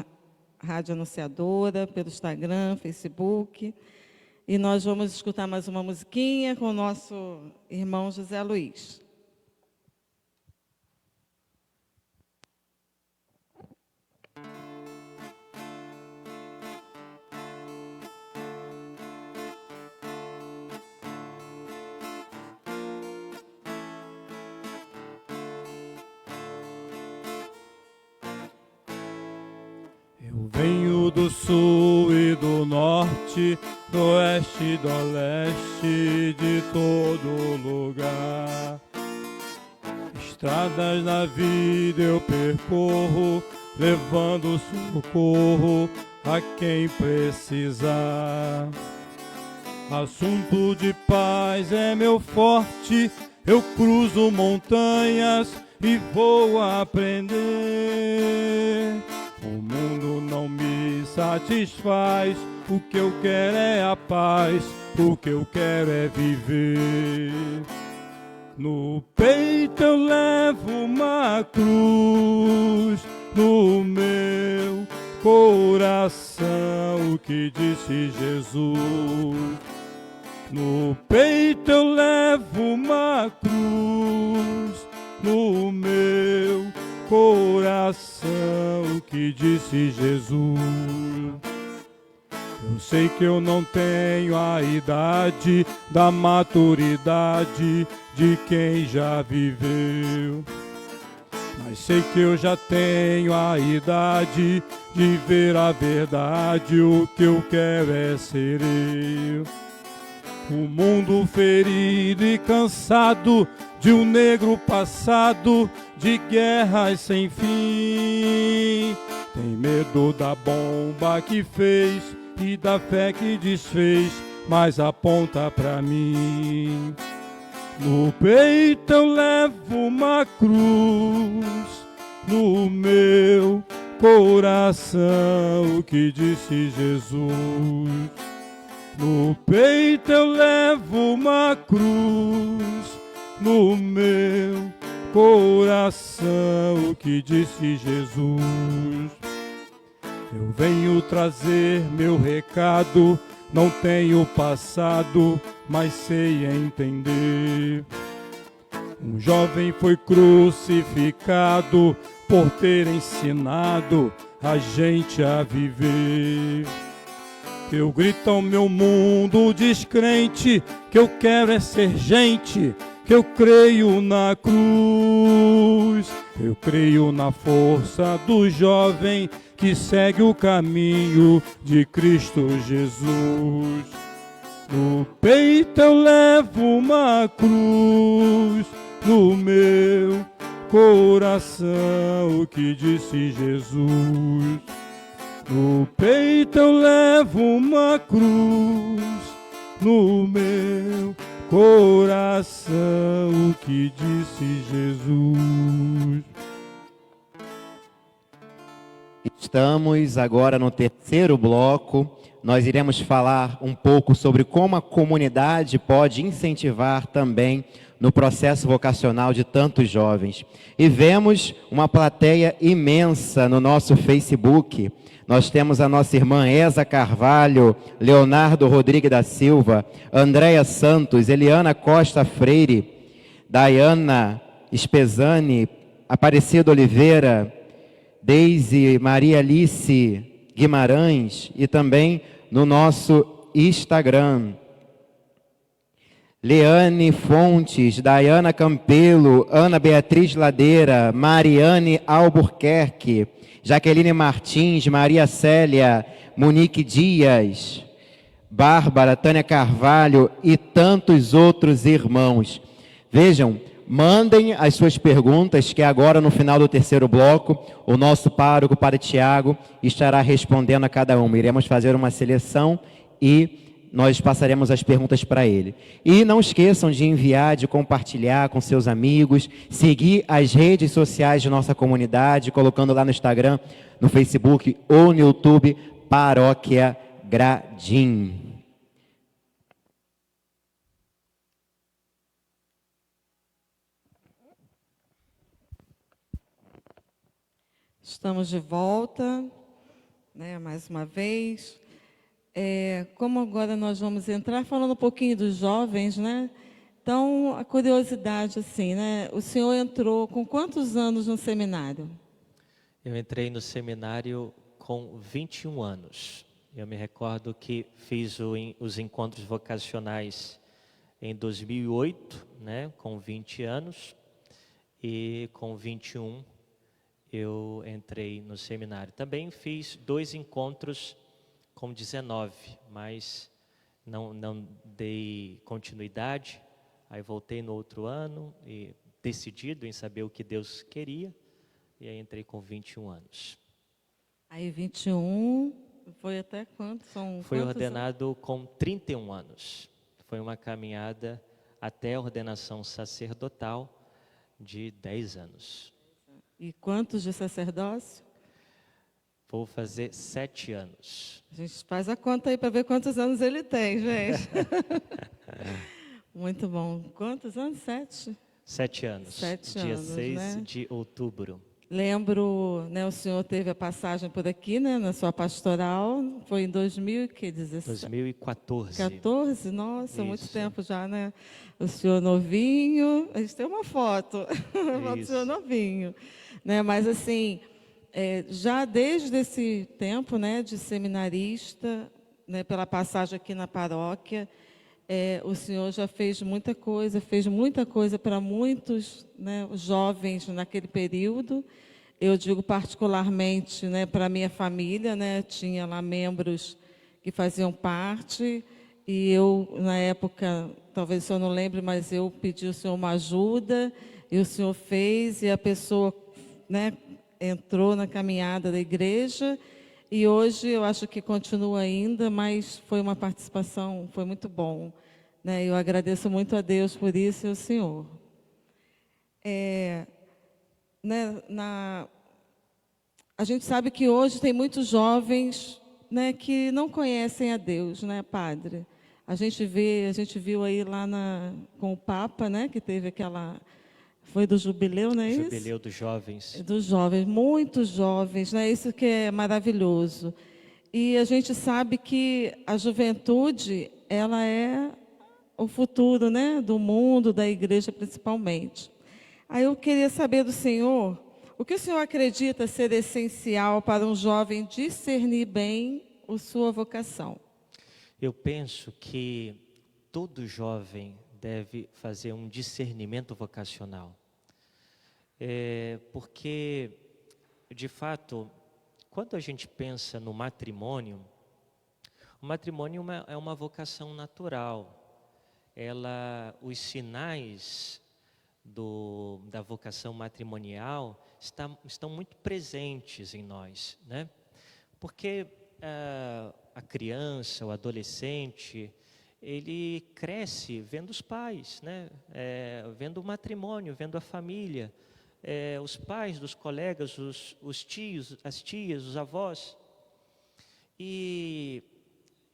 Rádio Anunciadora, pelo Instagram, Facebook. E nós vamos escutar mais uma musiquinha com o nosso irmão José Luiz. Eu venho do sul e do norte, do oeste e do leste, de todo lugar. Estradas na vida eu percorro, levando socorro a quem precisar. Assunto de paz é meu forte, eu cruzo montanhas e vou aprender. O mundo não me satisfaz, o que eu quero é a paz, o que eu quero é viver. No peito eu levo uma cruz, no meu coração, o que disse Jesus. No peito eu levo uma cruz, no meu coração, o que disse Jesus. Eu sei que eu não tenho a idade da maturidade de quem já viveu, mas sei que eu já tenho a idade de ver a verdade, o que eu quero é ser eu. O mundo ferido e cansado de um negro passado, de guerras sem fim, Tem medo da bomba que fez e da fé que desfez, mas aponta pra mim. No peito eu levo uma cruz, no meu coração, o que disse Jesus. No peito eu levo uma cruz, no meu coração, o que disse Jesus. Eu venho trazer meu recado, não tenho passado, mas sei entender. Um jovem foi crucificado por ter ensinado a gente a viver. Eu grito ao meu mundo descrente que eu quero é ser gente, que eu creio na cruz. Eu creio na força do jovem que segue o caminho de Cristo Jesus. No peito eu levo uma cruz, no meu coração, o que disse Jesus. No peito eu levo uma cruz, no meu coração, o que disse Jesus. Estamos agora no terceiro bloco. Nós iremos falar um pouco sobre como a comunidade pode incentivar também no processo vocacional de tantos jovens. E vemos uma plateia imensa no nosso Facebook. Nós temos a nossa irmã Esa Carvalho, Leonardo Rodrigues da Silva, Andréia Santos, Eliana Costa Freire, Dayana Spezani, Aparecida Oliveira, Deise Maria Alice Guimarães e também no nosso Instagram. Leane Fontes, Dayana Campelo, Ana Beatriz Ladeira, Mariane Albuquerque, Jaqueline Martins, Maria Célia, Monique Dias, Bárbara, Tânia Carvalho e tantos outros irmãos. Vejam, mandem as suas perguntas, que agora no final do terceiro bloco, o nosso pároco, Padre Tiago, estará respondendo a cada uma. Iremos fazer uma seleção e nós passaremos as perguntas para ele. E não esqueçam de enviar, de compartilhar com seus amigos, seguir as redes sociais de nossa comunidade, colocando lá no Instagram, no Facebook ou no YouTube, Paróquia Gradim. Estamos de volta, né, mais uma vez. Como agora nós vamos entrar falando um pouquinho dos jovens, né? Então, a curiosidade, assim, né? O senhor entrou com quantos anos no seminário? Eu entrei no seminário com 21 anos. Eu me recordo que fiz os encontros vocacionais em 2008, né, com 20 anos, e com 21 eu entrei no seminário. Também fiz 2 encontros com 19, mas não dei continuidade. Aí voltei no outro ano, e decidido em saber o que Deus queria, e aí entrei com 21 anos. Aí 21, foi até quanto? Fui ordenado com 31 anos. Foi uma caminhada até a ordenação sacerdotal de 10 anos. E quantos de sacerdócio? Vou fazer 7 anos. A gente faz a conta aí para ver quantos anos ele tem, gente. Muito bom. Quantos anos? 7? 7 anos. 7 dia anos, 6 né? de outubro. Lembro, né, o senhor teve a passagem por aqui, né, na sua pastoral, foi em 2014. 14? Nossa, muito Isso. tempo já, né? O senhor novinho, a gente tem uma foto, do Isso. senhor novinho, né? Mas assim, já desde esse tempo, né, de seminarista, né, pela passagem aqui na paróquia, o senhor já fez muita coisa para muitos, né, jovens naquele período. Eu digo particularmente, né, para a minha família, né, tinha lá membros que faziam parte, e eu, na época, talvez o senhor não lembre, mas eu pedi ao senhor uma ajuda, e o senhor fez, e a pessoa, né, entrou na caminhada da igreja e hoje eu acho que continua ainda, mas foi uma participação, foi muito bom, né? Eu agradeço muito a Deus por isso e ao Senhor. Né, a gente sabe que hoje tem muitos jovens, né, que não conhecem a Deus, né, Padre? A gente viu aí lá com o Papa, né, que teve foi do jubileu, não é isso? Jubileu dos jovens. Dos jovens, muitos jovens, né? Isso que é maravilhoso. E a gente sabe que a juventude, ela é o futuro, né, do mundo, da igreja principalmente. Aí eu queria saber do senhor, o que o senhor acredita ser essencial para um jovem discernir bem a sua vocação? Eu penso que todo jovem deve fazer um discernimento vocacional. Porque, de fato, quando a gente pensa no matrimônio, o matrimônio é uma vocação natural. Os sinais da vocação matrimonial estão muito presentes em nós, né? Porque a criança, o adolescente, ele cresce vendo os pais, né? Vendo o matrimônio, vendo a família, os pais dos colegas, os tios, as tias, os avós. E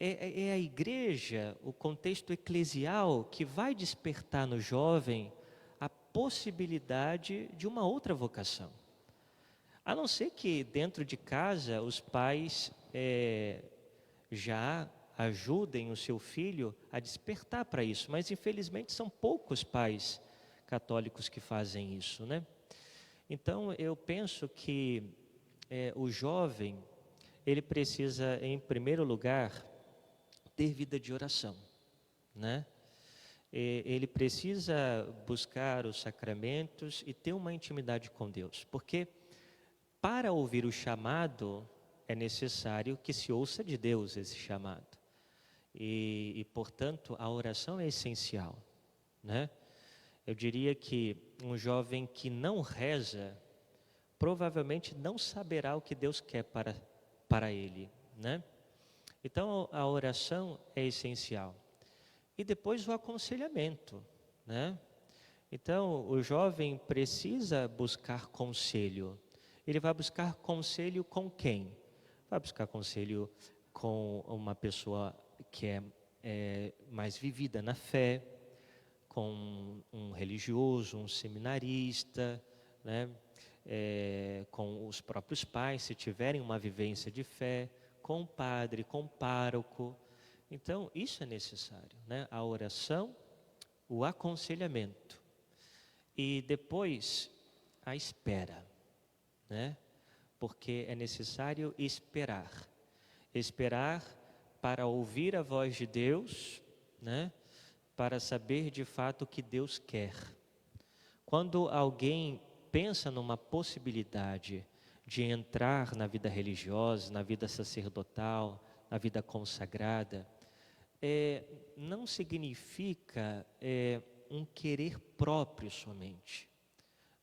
é a igreja, o contexto eclesial, que vai despertar no jovem a possibilidade de uma outra vocação. A não ser que dentro de casa os pais já ajudem o seu filho a despertar para isso. Mas infelizmente são poucos pais católicos que fazem isso, né? Então eu penso que o jovem, ele precisa, em primeiro lugar, ter vida de oração, né? Ele precisa buscar os sacramentos e ter uma intimidade com Deus, porque para ouvir o chamado é necessário que se ouça de Deus esse chamado. E portanto, a oração é essencial, né? Eu diria que um jovem que não reza, provavelmente não saberá o que Deus quer para ele, né? Então, a oração é essencial. E depois o aconselhamento, né? Então, o jovem precisa buscar conselho. Ele vai buscar conselho com quem? Vai buscar conselho com uma pessoa que é mais vivida na fé, com um religioso, um seminarista, né? Com os próprios pais, se tiverem uma vivência de fé, com o padre, com o pároco. Então, isso é necessário, né? A oração, o aconselhamento e depois a espera, né? Porque é necessário esperar para ouvir a voz de Deus, né? Para saber de fato o que Deus quer. Quando alguém pensa numa possibilidade de entrar na vida religiosa, na vida sacerdotal, na vida consagrada, não significa um querer próprio somente,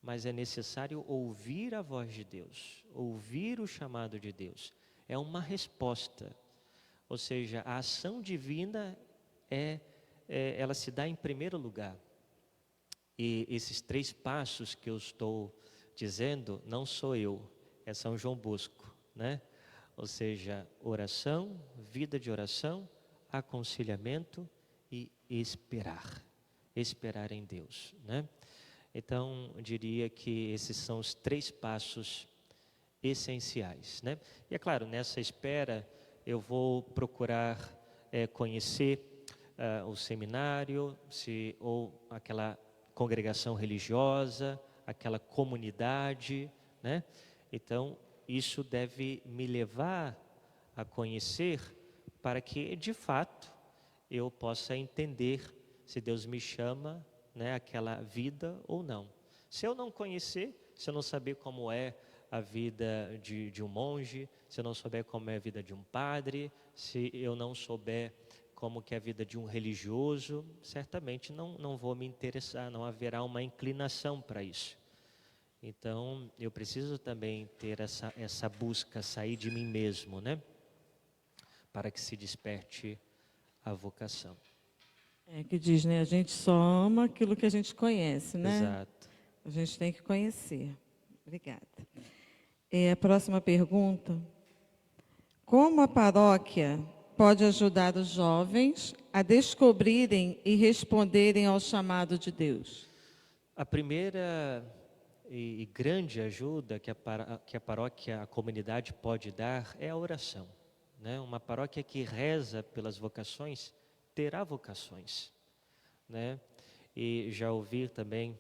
mas é necessário ouvir a voz de Deus, ouvir o chamado de Deus. É uma resposta, ou seja, a ação divina ela se dá em primeiro lugar. E esses 3 passos que eu estou dizendo, não sou eu, é São João Bosco, né? Ou seja, oração, vida de oração, aconselhamento e esperar em Deus, né? Então, eu diria que esses são os 3 passos essenciais, né? E é claro, nessa espera eu vou procurar conhecer o seminário, ou aquela congregação religiosa, aquela comunidade, né? Então, isso deve me levar a conhecer para que, de fato, eu possa entender se Deus me chama, né, aquela vida ou não. Se eu não conhecer, se eu não saber como é a vida de um monge, se eu não souber como é a vida de um padre, se eu não souber como que é a vida de um religioso, certamente não vou me interessar, não haverá uma inclinação para isso. Então, eu preciso também ter essa busca, sair de mim mesmo, né? Para que se desperte a vocação. É que diz, né? A gente só ama aquilo que a gente conhece, né? Exato. A gente tem que conhecer. Obrigada. A próxima pergunta. Como a paróquia pode ajudar os jovens a descobrirem e responderem ao chamado de Deus? A primeira e grande ajuda que a paróquia, a comunidade pode dar é a oração, né? Uma paróquia que reza pelas vocações terá vocações, né? E já ouvi também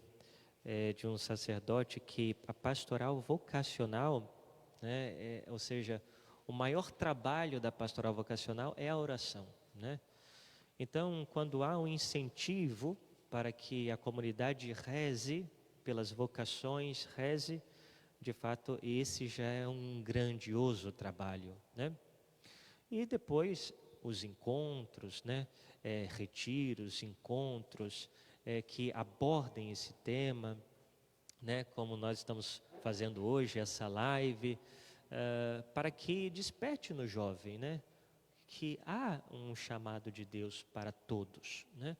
de um sacerdote que a pastoral vocacional, né, ou seja, o maior trabalho da pastoral vocacional é a oração, né? Então, quando há um incentivo para que a comunidade reze pelas vocações, reze, de fato, esse já é um grandioso trabalho, né? E depois os encontros, né? Retiros, encontros que abordem esse tema, né? Como nós estamos fazendo hoje, essa live, para que desperte no jovem, né? Que há um chamado de Deus para todos, né?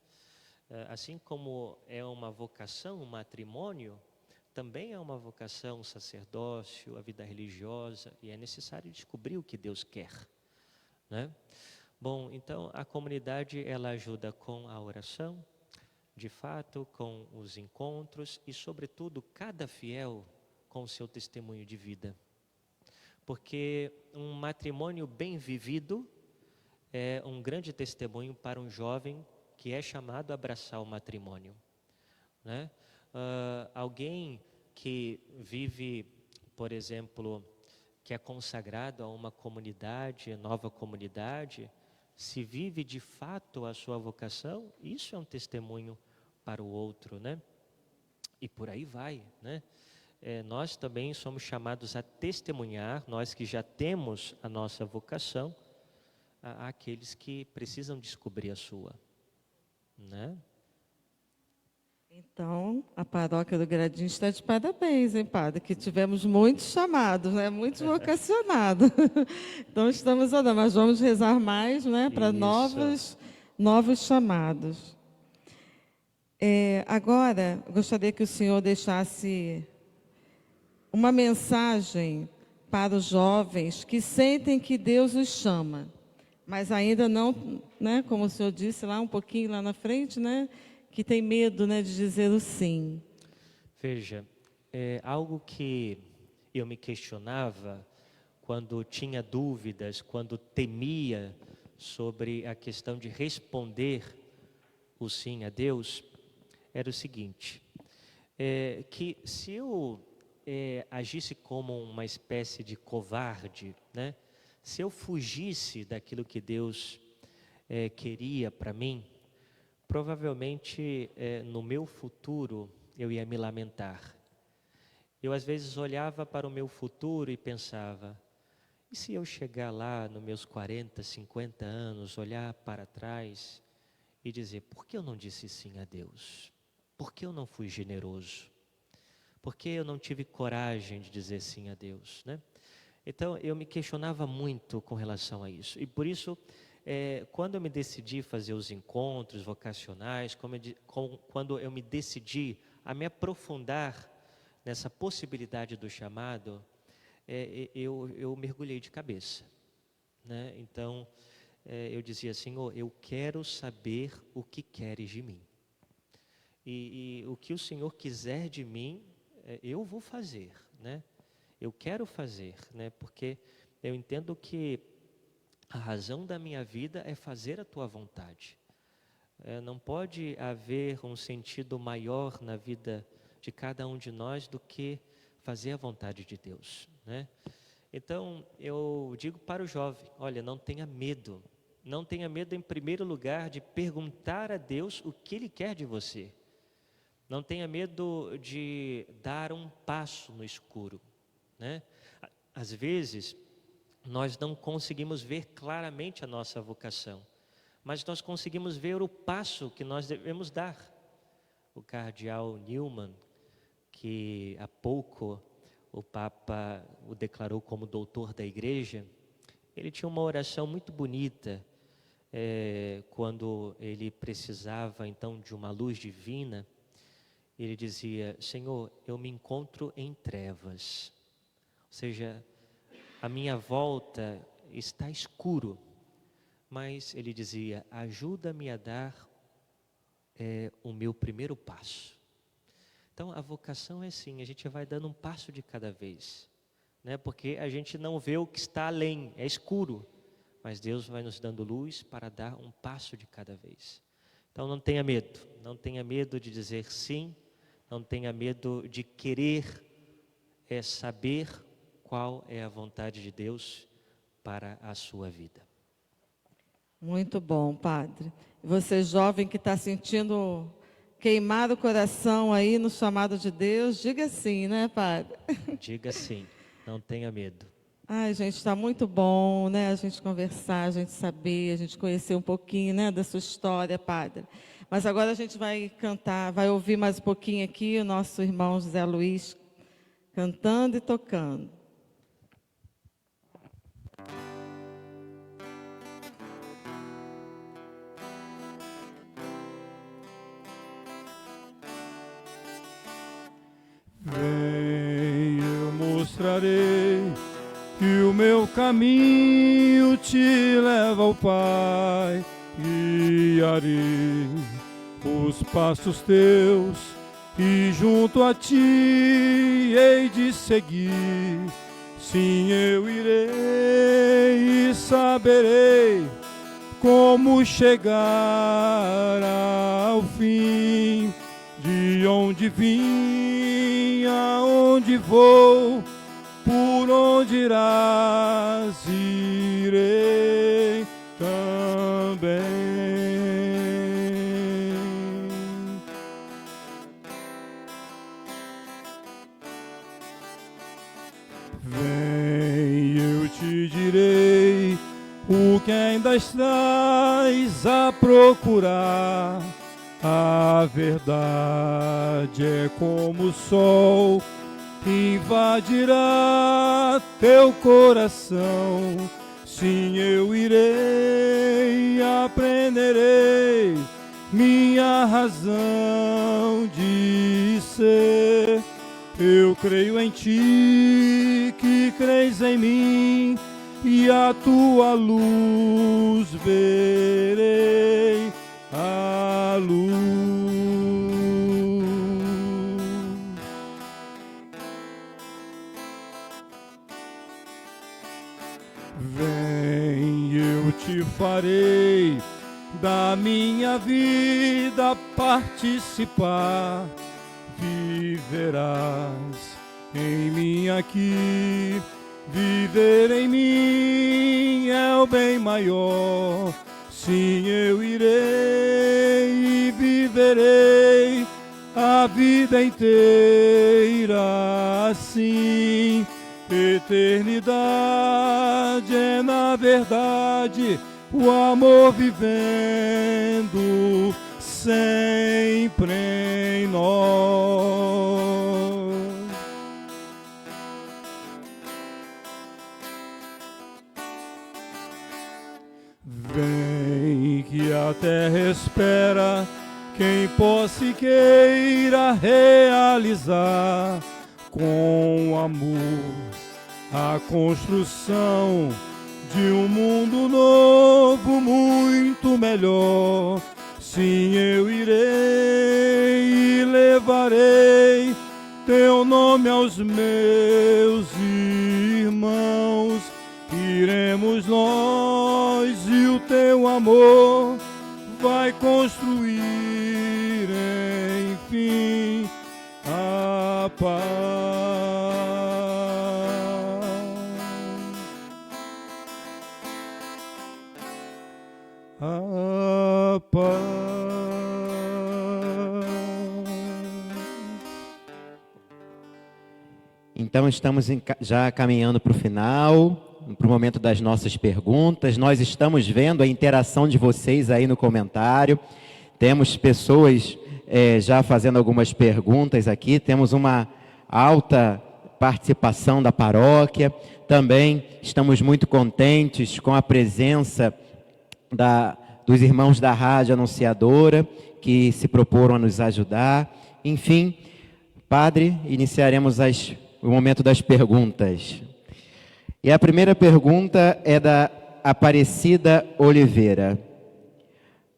Assim como é uma vocação, um matrimônio, também é uma vocação, o sacerdócio, a vida religiosa, e é necessário descobrir o que Deus quer, né? Bom, então a comunidade ela ajuda com a oração, de fato, com os encontros e, sobretudo, cada fiel com o seu testemunho de vida. Porque um matrimônio bem vivido é um grande testemunho para um jovem que é chamado a abraçar o matrimônio, né? Alguém que vive, por exemplo, que é consagrado a uma comunidade, nova comunidade, se vive de fato a sua vocação, isso é um testemunho para o outro, né? E por aí vai, né? Nós também somos chamados a testemunhar, nós que já temos a nossa vocação, àqueles que precisam descobrir a sua, né? Então, a paróquia do Gradinho está de parabéns, hein, padre? Que tivemos muitos chamados, né? Muitos vocacionados. Então, estamos orando, mas vamos rezar mais, né? Para Isso. novos chamados. Agora, gostaria que o senhor deixasse uma mensagem para os jovens que sentem que Deus os chama, mas ainda não, né? Como o senhor disse lá um pouquinho lá na frente, né? Que tem medo, né, de dizer o sim. Veja, algo que eu me questionava quando tinha dúvidas, quando temia sobre a questão de responder o sim a Deus, era o seguinte, que se eu agisse como uma espécie de covarde, né? Se eu fugisse daquilo que Deus queria para mim, provavelmente no meu futuro eu ia me lamentar. Eu às vezes olhava para o meu futuro e pensava, e se eu chegar lá nos meus 40, 50 anos, olhar para trás e dizer, por que eu não disse sim a Deus? Por que eu não fui generoso? Por que eu não tive coragem de dizer sim a Deus, né? Então eu me questionava muito com relação a isso, e por isso quando eu me decidi fazer os encontros vocacionais, quando eu me decidi a me aprofundar nessa possibilidade do chamado, eu mergulhei de cabeça, né? Então, eu dizia, Senhor, eu quero saber o que queres de mim. E o que o Senhor quiser de mim, eu vou fazer, né? Eu quero fazer, né? Porque eu entendo que a razão da minha vida é fazer a tua vontade. Não pode haver um sentido maior na vida de cada um de nós do que fazer a vontade de Deus, né? Então, eu digo para o jovem, olha, não tenha medo. Não tenha medo, em primeiro lugar, de perguntar a Deus o que Ele quer de você. Não tenha medo de dar um passo no escuro, né? Às vezes, nós não conseguimos ver claramente a nossa vocação, mas nós conseguimos ver o passo que nós devemos dar. O cardeal Newman, que há pouco o Papa o declarou como doutor da Igreja, ele tinha uma oração muito bonita, quando ele precisava então de uma luz divina. Ele dizia: Senhor, eu me encontro em trevas, ou seja, a minha volta está escuro, mas ele dizia: ajuda-me a dar o meu primeiro passo. Então a vocação é assim, a gente vai dando um passo de cada vez, né? Porque a gente não vê o que está além, é escuro, mas Deus vai nos dando luz para dar um passo de cada vez. Então não tenha medo de dizer sim, não tenha medo de querer saber qual é a vontade de Deus para a sua vida. Muito bom, padre. Você jovem que está sentindo queimar o coração aí no chamado de Deus, diga sim, né, padre? Diga sim, não tenha medo. Ai, gente, está muito bom, né, a gente conversar, a gente saber, a gente conhecer um pouquinho, né, da sua história, padre. Mas agora a gente vai cantar, vai ouvir mais um pouquinho aqui o nosso irmão José Luiz cantando e tocando. Vem, eu mostrarei que o meu caminho te leva ao Pai. Guiarei os passos teus e junto a ti hei de seguir. Sim, eu irei e saberei como chegar ao fim. De onde vim, aonde vou, por onde irás, irei também. Vem, eu te direi o que ainda estás a procurar. A verdade é como o sol, invadirá teu coração. Sim, eu irei e aprenderei minha razão de ser. Eu creio em ti, que crês em mim, e a tua luz verei. A luz. Vem, eu te farei da minha vida participar. Viverás em mim aqui, viver em mim é o bem maior. Sim, eu irei e viverei a vida inteira assim. Eternidade é, na verdade, o amor vivendo sempre em nós. Vem, que a terra espera quem possa e queira realizar com amor a construção de um mundo novo, muito melhor. Sim, eu irei e levarei teu nome aos meus irmãos. Iremos nós e o teu amor vai construir, enfim, a paz. A paz. Então estamos já caminhando para o final, para o momento das nossas perguntas. Nós estamos vendo a interação de vocês aí no comentário. Temos pessoas já fazendo algumas perguntas aqui. Temos uma alta participação da paróquia. Também estamos muito contentes com a presença dos irmãos da Rádio Anunciadora, que se proporam a nos ajudar. Enfim, Padre, iniciaremos o momento das perguntas. E a primeira pergunta é da Aparecida Oliveira.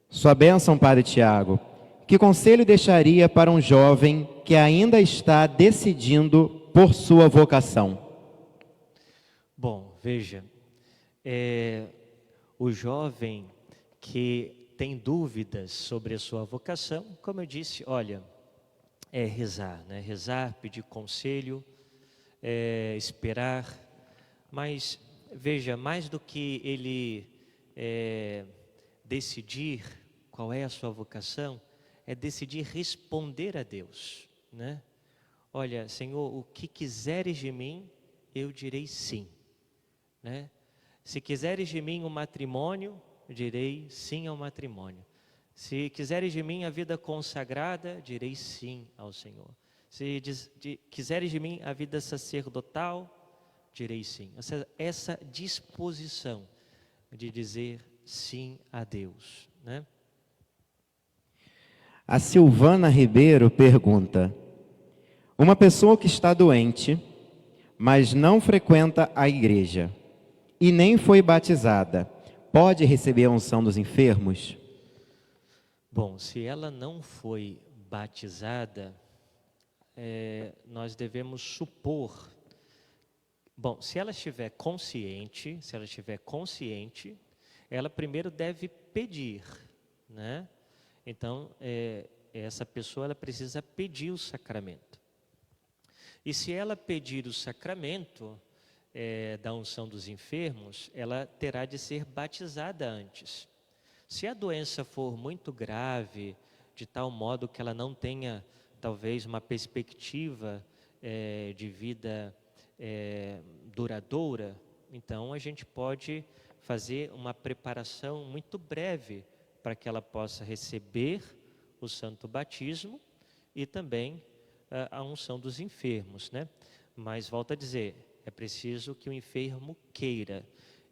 Sua bênção, Padre Tiago. Que conselho deixaria para um jovem que ainda está decidindo por sua vocação? Bom, veja, o jovem que tem dúvidas sobre a sua vocação, como eu disse, olha, é rezar, né? Rezar, pedir conselho, esperar, mas veja, mais do que ele decidir qual é a sua vocação, é decidir responder a Deus, né? Olha, Senhor, o que quiseres de mim, eu direi sim, né? Se quiseres de mim um matrimônio, direi sim ao matrimônio. Se quiseres de mim a vida consagrada, direi sim ao Senhor. Se quiseres de mim a vida sacerdotal, direi sim. Essa disposição de dizer sim a Deus, né? A Silvana Ribeiro pergunta: uma pessoa que está doente, mas não frequenta a igreja e nem foi batizada, pode receber a unção dos enfermos? Bom, se ela não foi batizada, nós devemos supor. Bom, se ela estiver consciente, ela primeiro deve pedir, né? Então, essa pessoa ela precisa pedir o sacramento. E se ela pedir o sacramento da unção dos enfermos, ela terá de ser batizada antes. Se a doença for muito grave, de tal modo que ela não tenha, talvez, uma perspectiva de vida duradoura, então a gente pode fazer uma preparação muito breve para que ela possa receber o santo batismo e também a unção dos enfermos, né? Mas volto a dizer, é preciso que o enfermo queira.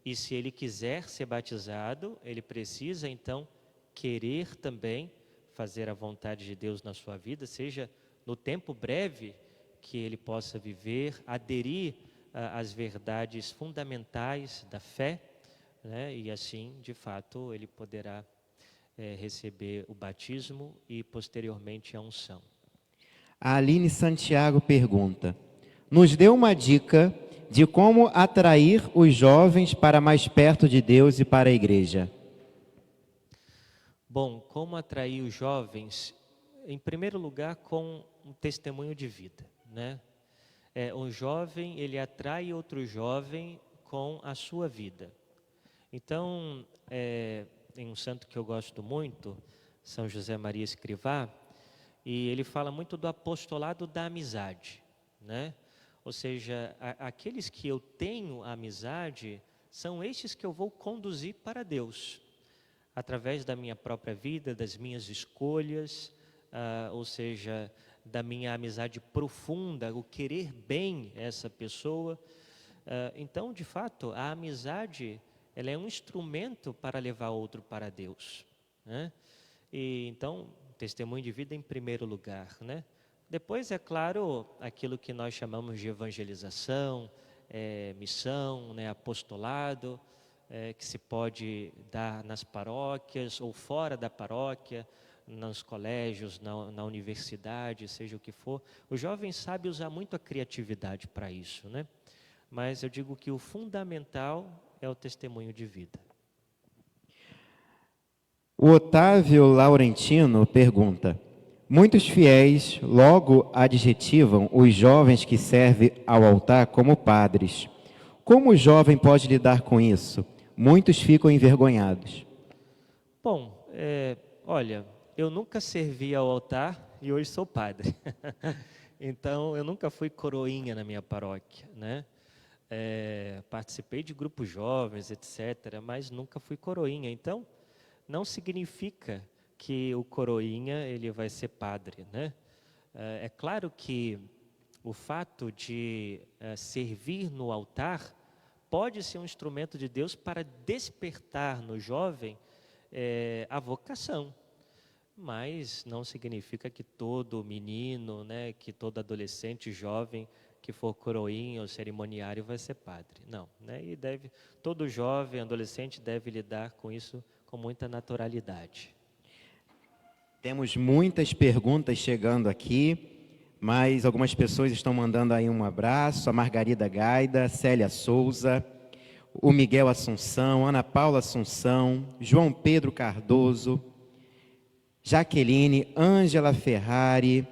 E se ele quiser ser batizado, ele precisa então querer também fazer a vontade de Deus na sua vida, seja no tempo breve que ele possa viver, aderir às verdades fundamentais da fé, né? E assim, de fato, ele poderá receber o batismo e posteriormente a unção. A Aline Santiago pergunta: nos dê uma dica de como atrair os jovens para mais perto de Deus e para a igreja. Bom, como atrair os jovens? Em primeiro lugar, com um testemunho de vida, né? Um jovem, ele atrai outro jovem com a sua vida. Então, tem um santo que eu gosto muito, São José Maria Escrivá, e ele fala muito do apostolado da amizade, né? Ou seja, aqueles que eu tenho amizade, são estes que eu vou conduzir para Deus, através da minha própria vida, das minhas escolhas, ou seja, da minha amizade profunda, o querer bem essa pessoa. Então, de fato, a amizade, ela é um instrumento para levar outro para Deus, né? E então, testemunho de vida em primeiro lugar, né? Depois, é claro, aquilo que nós chamamos de evangelização, missão, né, apostolado, que se pode dar nas paróquias ou fora da paróquia, nos colégios, na universidade, seja o que for. O jovem sabe usar muito a criatividade para isso, né? Mas eu digo que o fundamental é o testemunho de vida. O Otávio Laurentino pergunta: muitos fiéis logo adjetivam os jovens que servem ao altar como padres. Como o jovem pode lidar com isso? Muitos ficam envergonhados. Bom, olha, eu nunca servi ao altar e hoje sou padre. Então, eu nunca fui coroinha na minha paróquia, né? Participei de grupos jovens, etc., mas nunca fui coroinha. Então, não significa que o coroinha ele vai ser padre, né? É claro que o fato de servir no altar pode ser um instrumento de Deus para despertar no jovem a vocação, mas não significa que todo menino, né, que todo adolescente jovem que for coroinha ou cerimoniário vai ser padre. Não, né? E todo jovem, adolescente deve lidar com isso com muita naturalidade. Temos muitas perguntas chegando aqui, mas algumas pessoas estão mandando aí um abraço. A Margarida Gaida, Célia Souza, o Miguel Assunção, Ana Paula Assunção, João Pedro Cardoso, Jaqueline, Ângela Ferrari,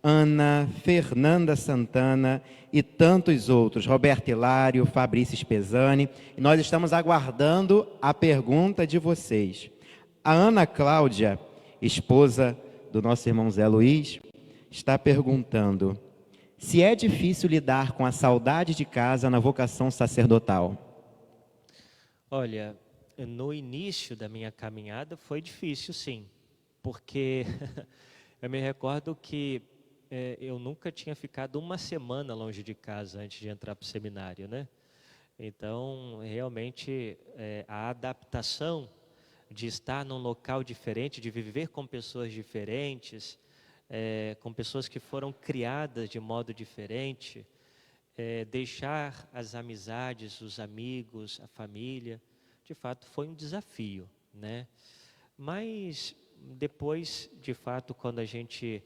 Ana, Fernanda Santana e tantos outros, Roberto Hilário, Fabrício Spesani. E nós estamos aguardando a pergunta de vocês. A Ana Cláudia, esposa do nosso irmão Zé Luiz, está perguntando se é difícil lidar com a saudade de casa na vocação sacerdotal. Olha, no início da minha caminhada foi difícil, sim, porque eu me recordo que eu nunca tinha ficado uma semana longe de casa antes de entrar para o seminário, né? Então, realmente, a adaptação de estar num local diferente, de viver com pessoas diferentes, com pessoas que foram criadas de modo diferente, deixar as amizades, os amigos, a família, de fato foi um desafio, né? Mas depois, de fato, quando a gente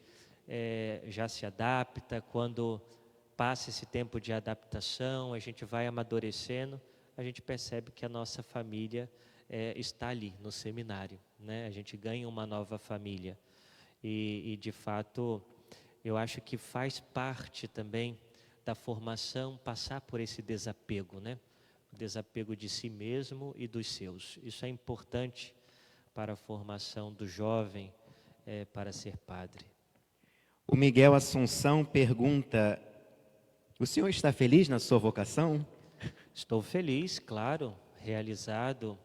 já se adapta, quando passa esse tempo de adaptação, a gente vai amadurecendo, a gente percebe que a nossa família está ali no seminário, né? A gente ganha uma nova família e de fato eu acho que faz parte também da formação passar por esse desapego, né? O desapego de si mesmo e dos seus. Isso é importante para a formação do jovem para ser padre. O Miguel Assunção pergunta: o senhor está feliz na sua vocação? Estou feliz, claro, realizado,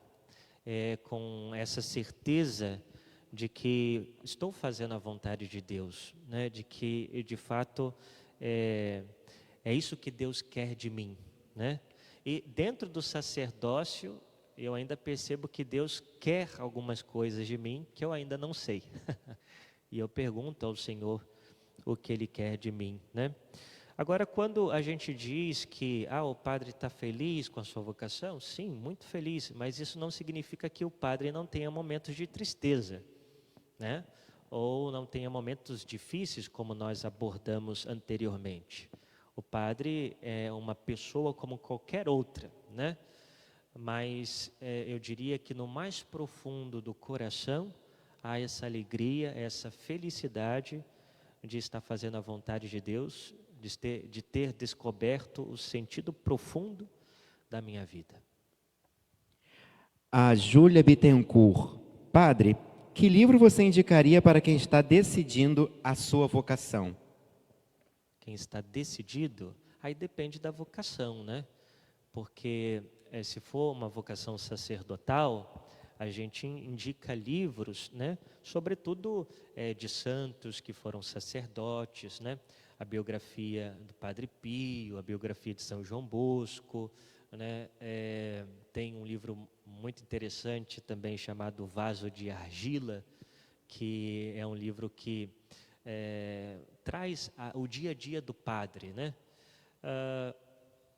com essa certeza de que estou fazendo a vontade de Deus, né? De que, de fato, é isso que Deus quer de mim, né? E dentro do sacerdócio, eu ainda percebo que Deus quer algumas coisas de mim que eu ainda não sei. E eu pergunto ao Senhor o que Ele quer de mim, né? Agora, quando a gente diz que o padre está feliz com a sua vocação, sim, muito feliz, mas isso não significa que o padre não tenha momentos de tristeza, né? Ou não tenha momentos difíceis, como nós abordamos anteriormente. O padre é uma pessoa como qualquer outra, né? Mas eu diria que no mais profundo do coração há essa alegria, essa felicidade de estar fazendo a vontade de Deus, de ter descoberto o sentido profundo da minha vida. A Júlia Bittencourt: padre, que livro você indicaria para quem está decidindo a sua vocação? Quem está decidido, aí depende da vocação, né? Porque se for uma vocação sacerdotal, a gente indica livros, né? Sobretudo de santos que foram sacerdotes, né? A biografia do Padre Pio, a biografia de São João Bosco, né? Tem um livro muito interessante também chamado Vaso de Argila, que é um livro que traz o dia a dia do padre, né?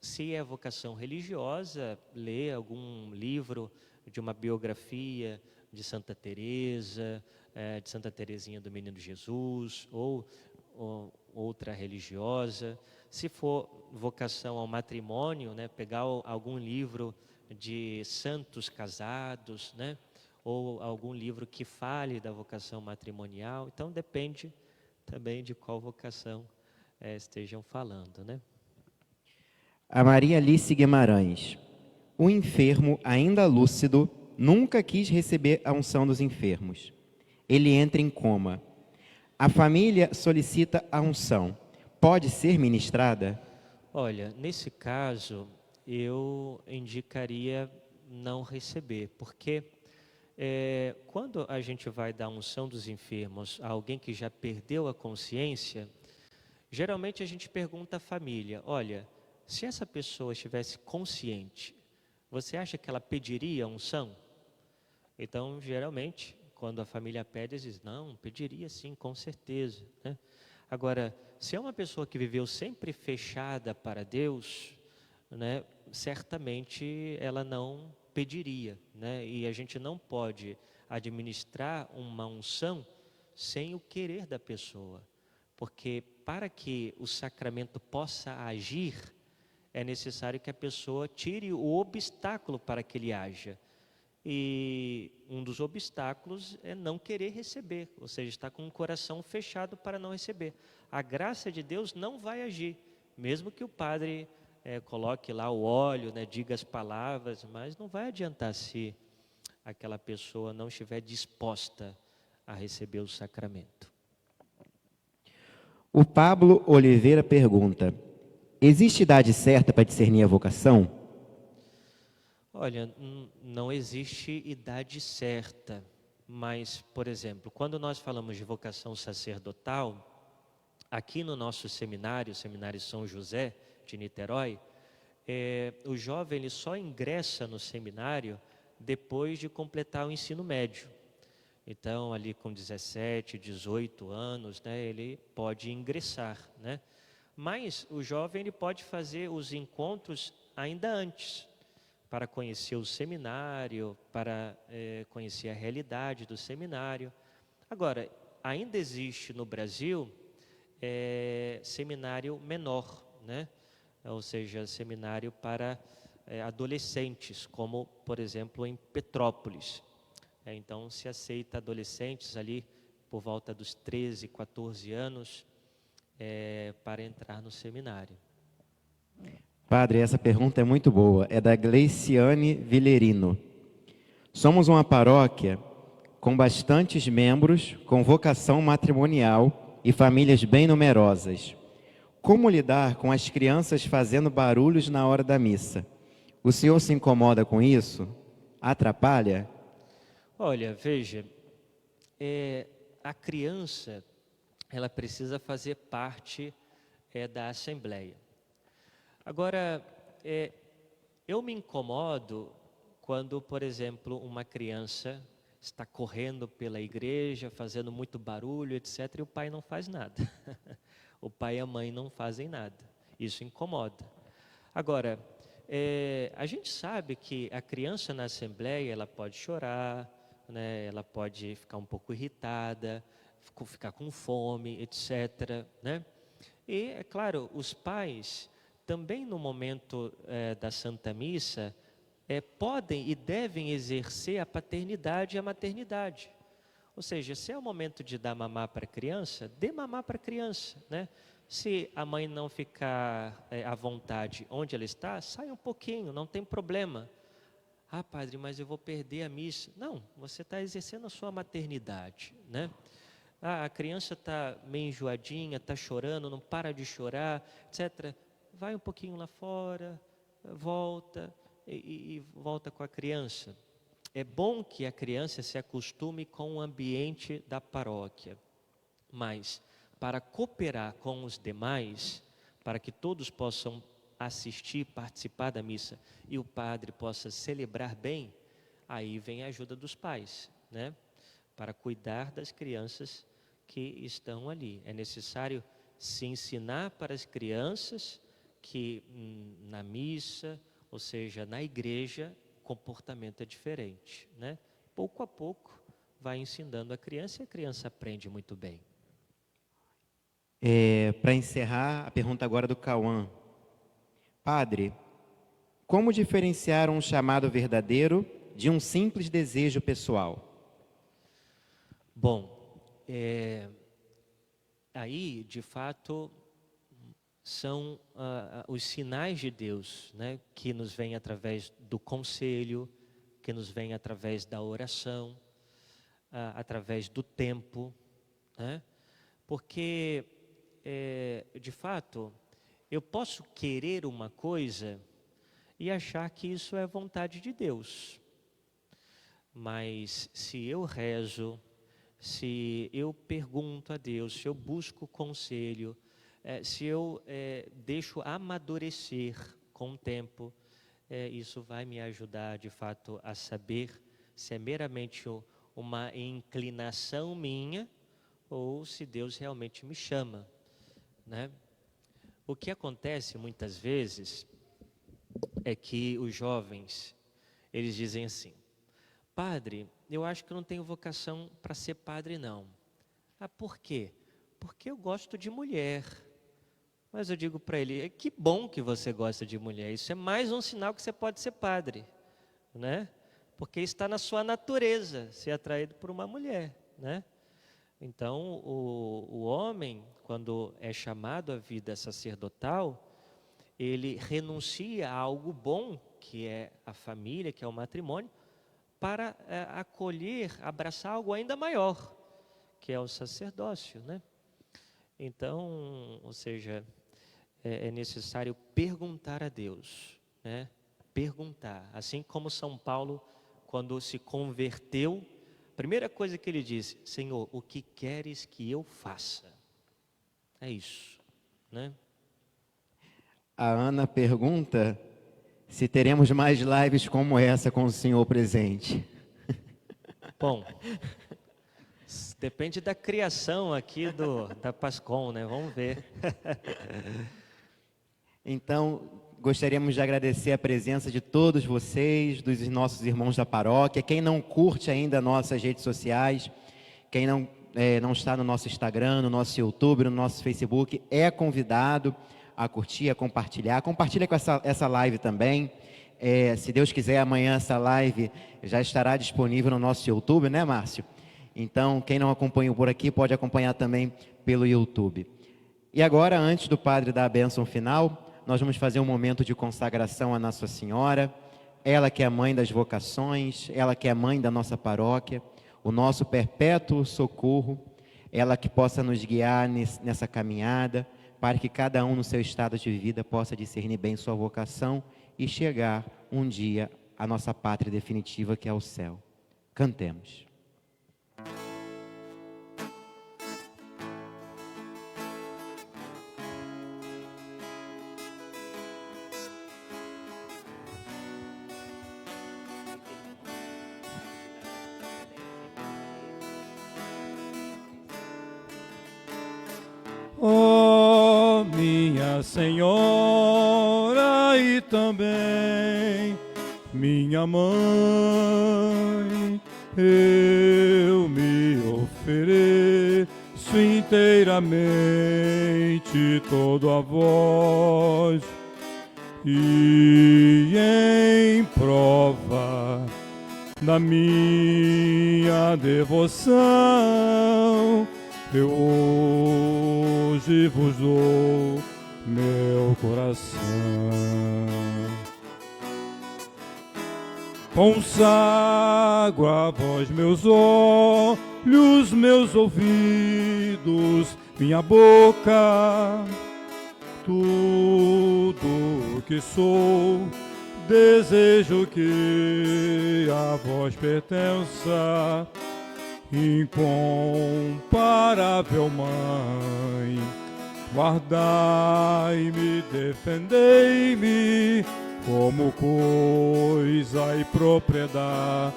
Se é vocação religiosa, ler algum livro de uma biografia de Santa Teresa, de Santa Teresinha do Menino Jesus, ou outra religiosa. Se for vocação ao matrimônio, né, pegar algum livro de santos casados, né, ou algum livro que fale da vocação matrimonial. Então depende também de qual vocação estejam falando, né? A Maria Alice Guimarães: o enfermo, ainda lúcido, nunca quis receber a unção dos enfermos. Ele entra em coma. A família solicita a unção. Pode ser ministrada? Olha, nesse caso, eu indicaria não receber, porque Quando a gente vai dar unção dos enfermos a alguém que já perdeu a consciência, geralmente a gente pergunta à família: olha, se essa pessoa estivesse consciente, você acha que ela pediria unção? Então, geralmente, quando a família pede, eles dizem: não, pediria sim, com certeza, né? Agora, se é uma pessoa que viveu sempre fechada para Deus, né, certamente ela não pediria, né? E a gente não pode administrar uma unção sem o querer da pessoa, porque para que o sacramento possa agir, é necessário que a pessoa tire o obstáculo para que ele haja. E um dos obstáculos é não querer receber, ou seja, está com o coração fechado para não receber. A graça de Deus não vai agir, mesmo que o padre coloque lá o óleo, né, diga as palavras, mas não vai adiantar se aquela pessoa não estiver disposta a receber o sacramento. O Pablo Oliveira pergunta: existe idade certa para discernir a vocação? Olha, não existe idade certa, mas, por exemplo, quando nós falamos de vocação sacerdotal, aqui no nosso seminário, Seminário São José de Niterói, o jovem ele só ingressa no seminário depois de completar o ensino médio. Então, ali com 17, 18 anos, né, ele pode ingressar, né? Mas o jovem ele pode fazer os encontros ainda antes, para conhecer o seminário, para conhecer a realidade do seminário. Agora, ainda existe no Brasil seminário menor, né? Ou seja, seminário para adolescentes, como, por exemplo, em Petrópolis. Então, se aceita adolescentes ali por volta dos 13, 14 anos para entrar no seminário. Padre, essa pergunta é muito boa. É da Gleiciane Villerino. Somos uma paróquia com bastantes membros, com vocação matrimonial e famílias bem numerosas. Como lidar com as crianças fazendo barulhos na hora da missa? O senhor se incomoda com isso? Atrapalha? Olha, veja, a criança, ela precisa fazer parte da assembleia. Agora, eu me incomodo quando, por exemplo, uma criança está correndo pela igreja, fazendo muito barulho, etc., e o pai não faz nada. O pai e a mãe não fazem nada. Isso incomoda. Agora, a gente sabe que a criança na assembleia, ela pode chorar, né, ela pode ficar um pouco irritada, ficar com fome, etc., né? E, é claro, os pais também no momento da Santa Missa, podem e devem exercer a paternidade e a maternidade. Ou seja, se é o momento de dar mamar para a criança, dê mamar para a criança, né? Se a mãe não ficar à vontade onde ela está, saia um pouquinho, não tem problema. Ah, padre, mas eu vou perder a missa. Não, você está exercendo a sua maternidade, né? Ah, a criança está meio enjoadinha, está chorando, não para de chorar, etc., vai um pouquinho lá fora, volta e volta com a criança. É bom que a criança se acostume com o ambiente da paróquia, mas para cooperar com os demais, para que todos possam assistir, participar da missa e o padre possa celebrar bem, aí vem a ajuda dos pais, né? Para cuidar das crianças que estão ali. É necessário se ensinar para as crianças que na missa, ou seja, na igreja, comportamento é diferente, né? Pouco a pouco vai ensinando a criança e a criança aprende muito bem. Para encerrar, a pergunta agora do Cauã. Padre, como diferenciar um chamado verdadeiro de um simples desejo pessoal? Bom, aí, de fato, são os sinais de Deus, né, que nos vêm através do conselho, que nos vêm através da oração, através do tempo, né? Porque, de fato, eu posso querer uma coisa e achar que isso é vontade de Deus. Mas se eu rezo, se eu pergunto a Deus, se eu busco conselho, se eu deixo amadurecer com o tempo, isso vai me ajudar de fato a saber se é meramente uma inclinação minha ou se Deus realmente me chama, né? O que acontece muitas vezes é que os jovens, eles dizem assim: padre, eu acho que eu não tenho vocação para ser padre não. Ah, por quê? Porque eu gosto de mulher. Mas eu digo para ele, que bom que você gosta de mulher, isso é mais um sinal que você pode ser padre, né? Porque está na sua natureza ser atraído por uma mulher, né? Então, o homem, quando é chamado à vida sacerdotal, ele renuncia a algo bom, que é a família, que é o matrimônio, para acolher, abraçar algo ainda maior, que é o sacerdócio, né? Então, ou seja, é necessário perguntar a Deus, né? Perguntar, assim como São Paulo, quando se converteu, a primeira coisa que ele disse: Senhor, o que queres que eu faça? É isso, né? A Ana pergunta se teremos mais lives como essa com o senhor presente. Bom, depende da criação aqui da Pascom, né? Vamos ver. Então, gostaríamos de agradecer a presença de todos vocês, dos nossos irmãos da paróquia. Quem não curte ainda nossas redes sociais, quem não está no nosso Instagram, no nosso YouTube, no nosso Facebook, é convidado a curtir, a compartilhar. Compartilha com essa live também. Se Deus quiser, amanhã essa live já estará disponível no nosso YouTube, né, Márcio? Então, quem não acompanhou por aqui, pode acompanhar também pelo YouTube. E agora, antes do padre dar a bênção final, nós vamos fazer um momento de consagração à Nossa Senhora, ela que é a mãe das vocações, ela que é a mãe da nossa paróquia, o nosso perpétuo socorro, ela que possa nos guiar nessa caminhada, para que cada um no seu estado de vida possa discernir bem sua vocação e chegar um dia à nossa pátria definitiva, que é o céu. Cantemos. Ó minha Senhora e também minha mãe, eu me ofereço inteiramente todo a vós, e em prova da minha devoção, eu hoje vos dou meu coração. Consagro a vós meus olhos, meus ouvidos, minha boca, tudo que sou, desejo que a vós pertença. Incomparável Mãe, guardai-me, defendei-me, como coisa e propriedade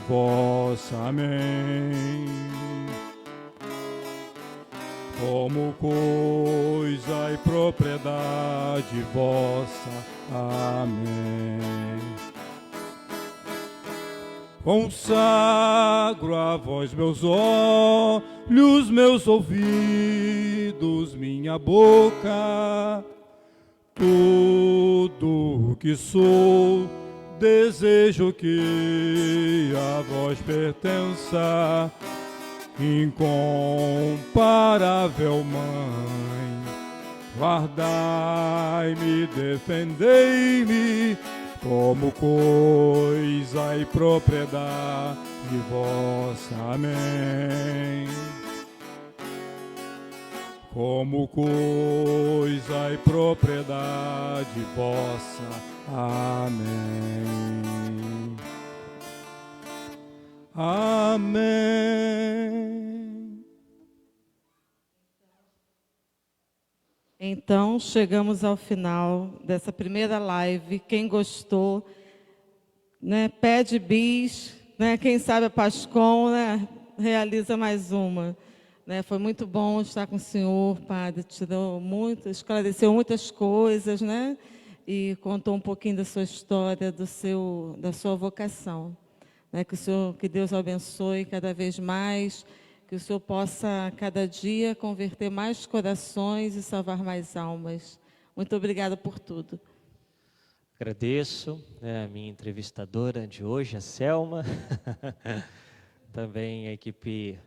vossa. Amém. Como coisa e propriedade vossa. Amém. Consagro a vós meus olhos, meus ouvidos, minha boca, tudo que sou, desejo que a vós pertença. Incomparável Mãe, guardai-me, defendei-me, como coisa e propriedade vossa. Amém. Como coisa e propriedade vossa. Amém. Amém. Então, chegamos ao final dessa primeira live. Quem gostou, né, pede bis, né, quem sabe a Pascom, né, realiza mais uma. Né, foi muito bom estar com o senhor, padre. Esclareceu muitas coisas, né, e contou um pouquinho da sua história, da sua vocação. Né, que Deus o abençoe cada vez mais, que o Senhor possa, cada dia, converter mais corações e salvar mais almas. Muito obrigada por tudo. Agradeço, né, a minha entrevistadora de hoje, a Selma, também a equipe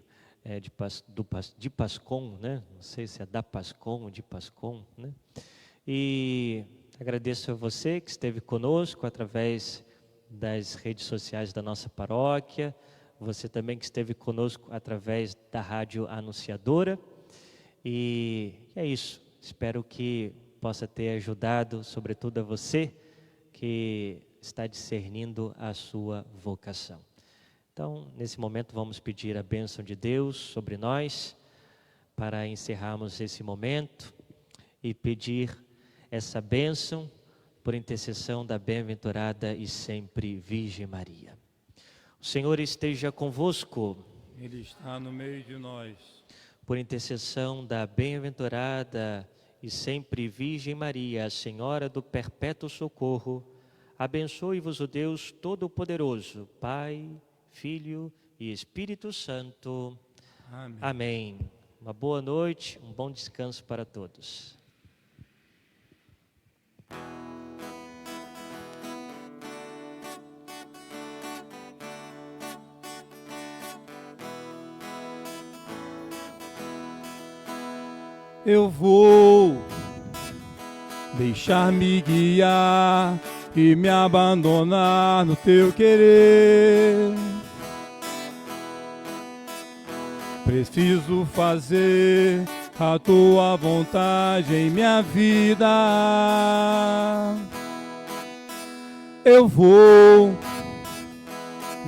de Pascom, né? Não sei se é da Pascom ou de Pascom, né? E agradeço a você que esteve conosco através das redes sociais da nossa paróquia, você também que esteve conosco através da Rádio Anunciadora. E é isso, espero que possa ter ajudado, sobretudo a você que está discernindo a sua vocação. Então, nesse momento, vamos pedir a bênção de Deus sobre nós, para encerrarmos esse momento e pedir essa bênção por intercessão da bem-aventurada e sempre Virgem Maria. O Senhor esteja convosco. Ele está no meio de nós. Por intercessão da bem-aventurada e sempre Virgem Maria, a Senhora do Perpétuo Socorro, abençoe-vos o Deus Todo-Poderoso, Pai, Filho e Espírito Santo. Amém. Amém. Uma boa noite, um bom descanso para todos. Eu vou deixar-me guiar e me abandonar no teu querer. Preciso fazer a tua vontade em minha vida. Eu vou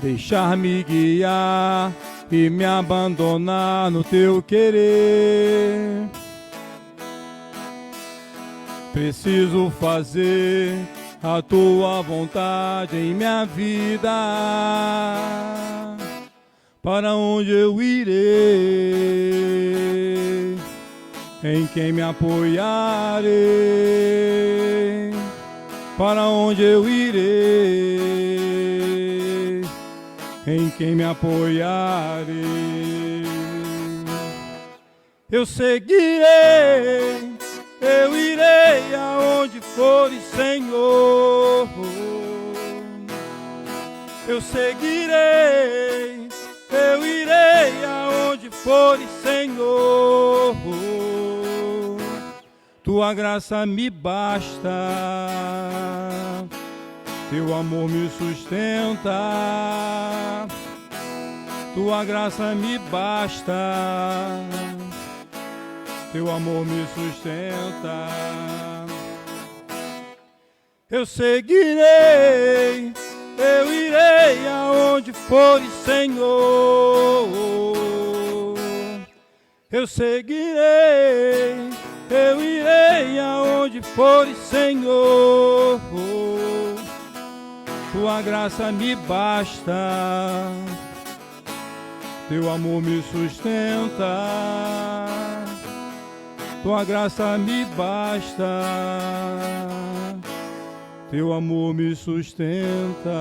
deixar-me guiar e me abandonar no teu querer. Preciso fazer a tua vontade em minha vida. Para onde eu irei? Em quem me apoiarei? Para onde eu irei? Em quem me apoiarei? Eu seguirei. Eu irei aonde fores, Senhor. Eu seguirei. Eu irei aonde fores, Senhor. Tua graça me basta. Teu amor me sustenta. Tua graça me basta. Teu amor me sustenta. Eu seguirei, eu irei aonde fores, Senhor. Eu seguirei, eu irei aonde fores, Senhor. Tua graça me basta, teu amor me sustenta. Tua graça me basta, teu amor me sustenta.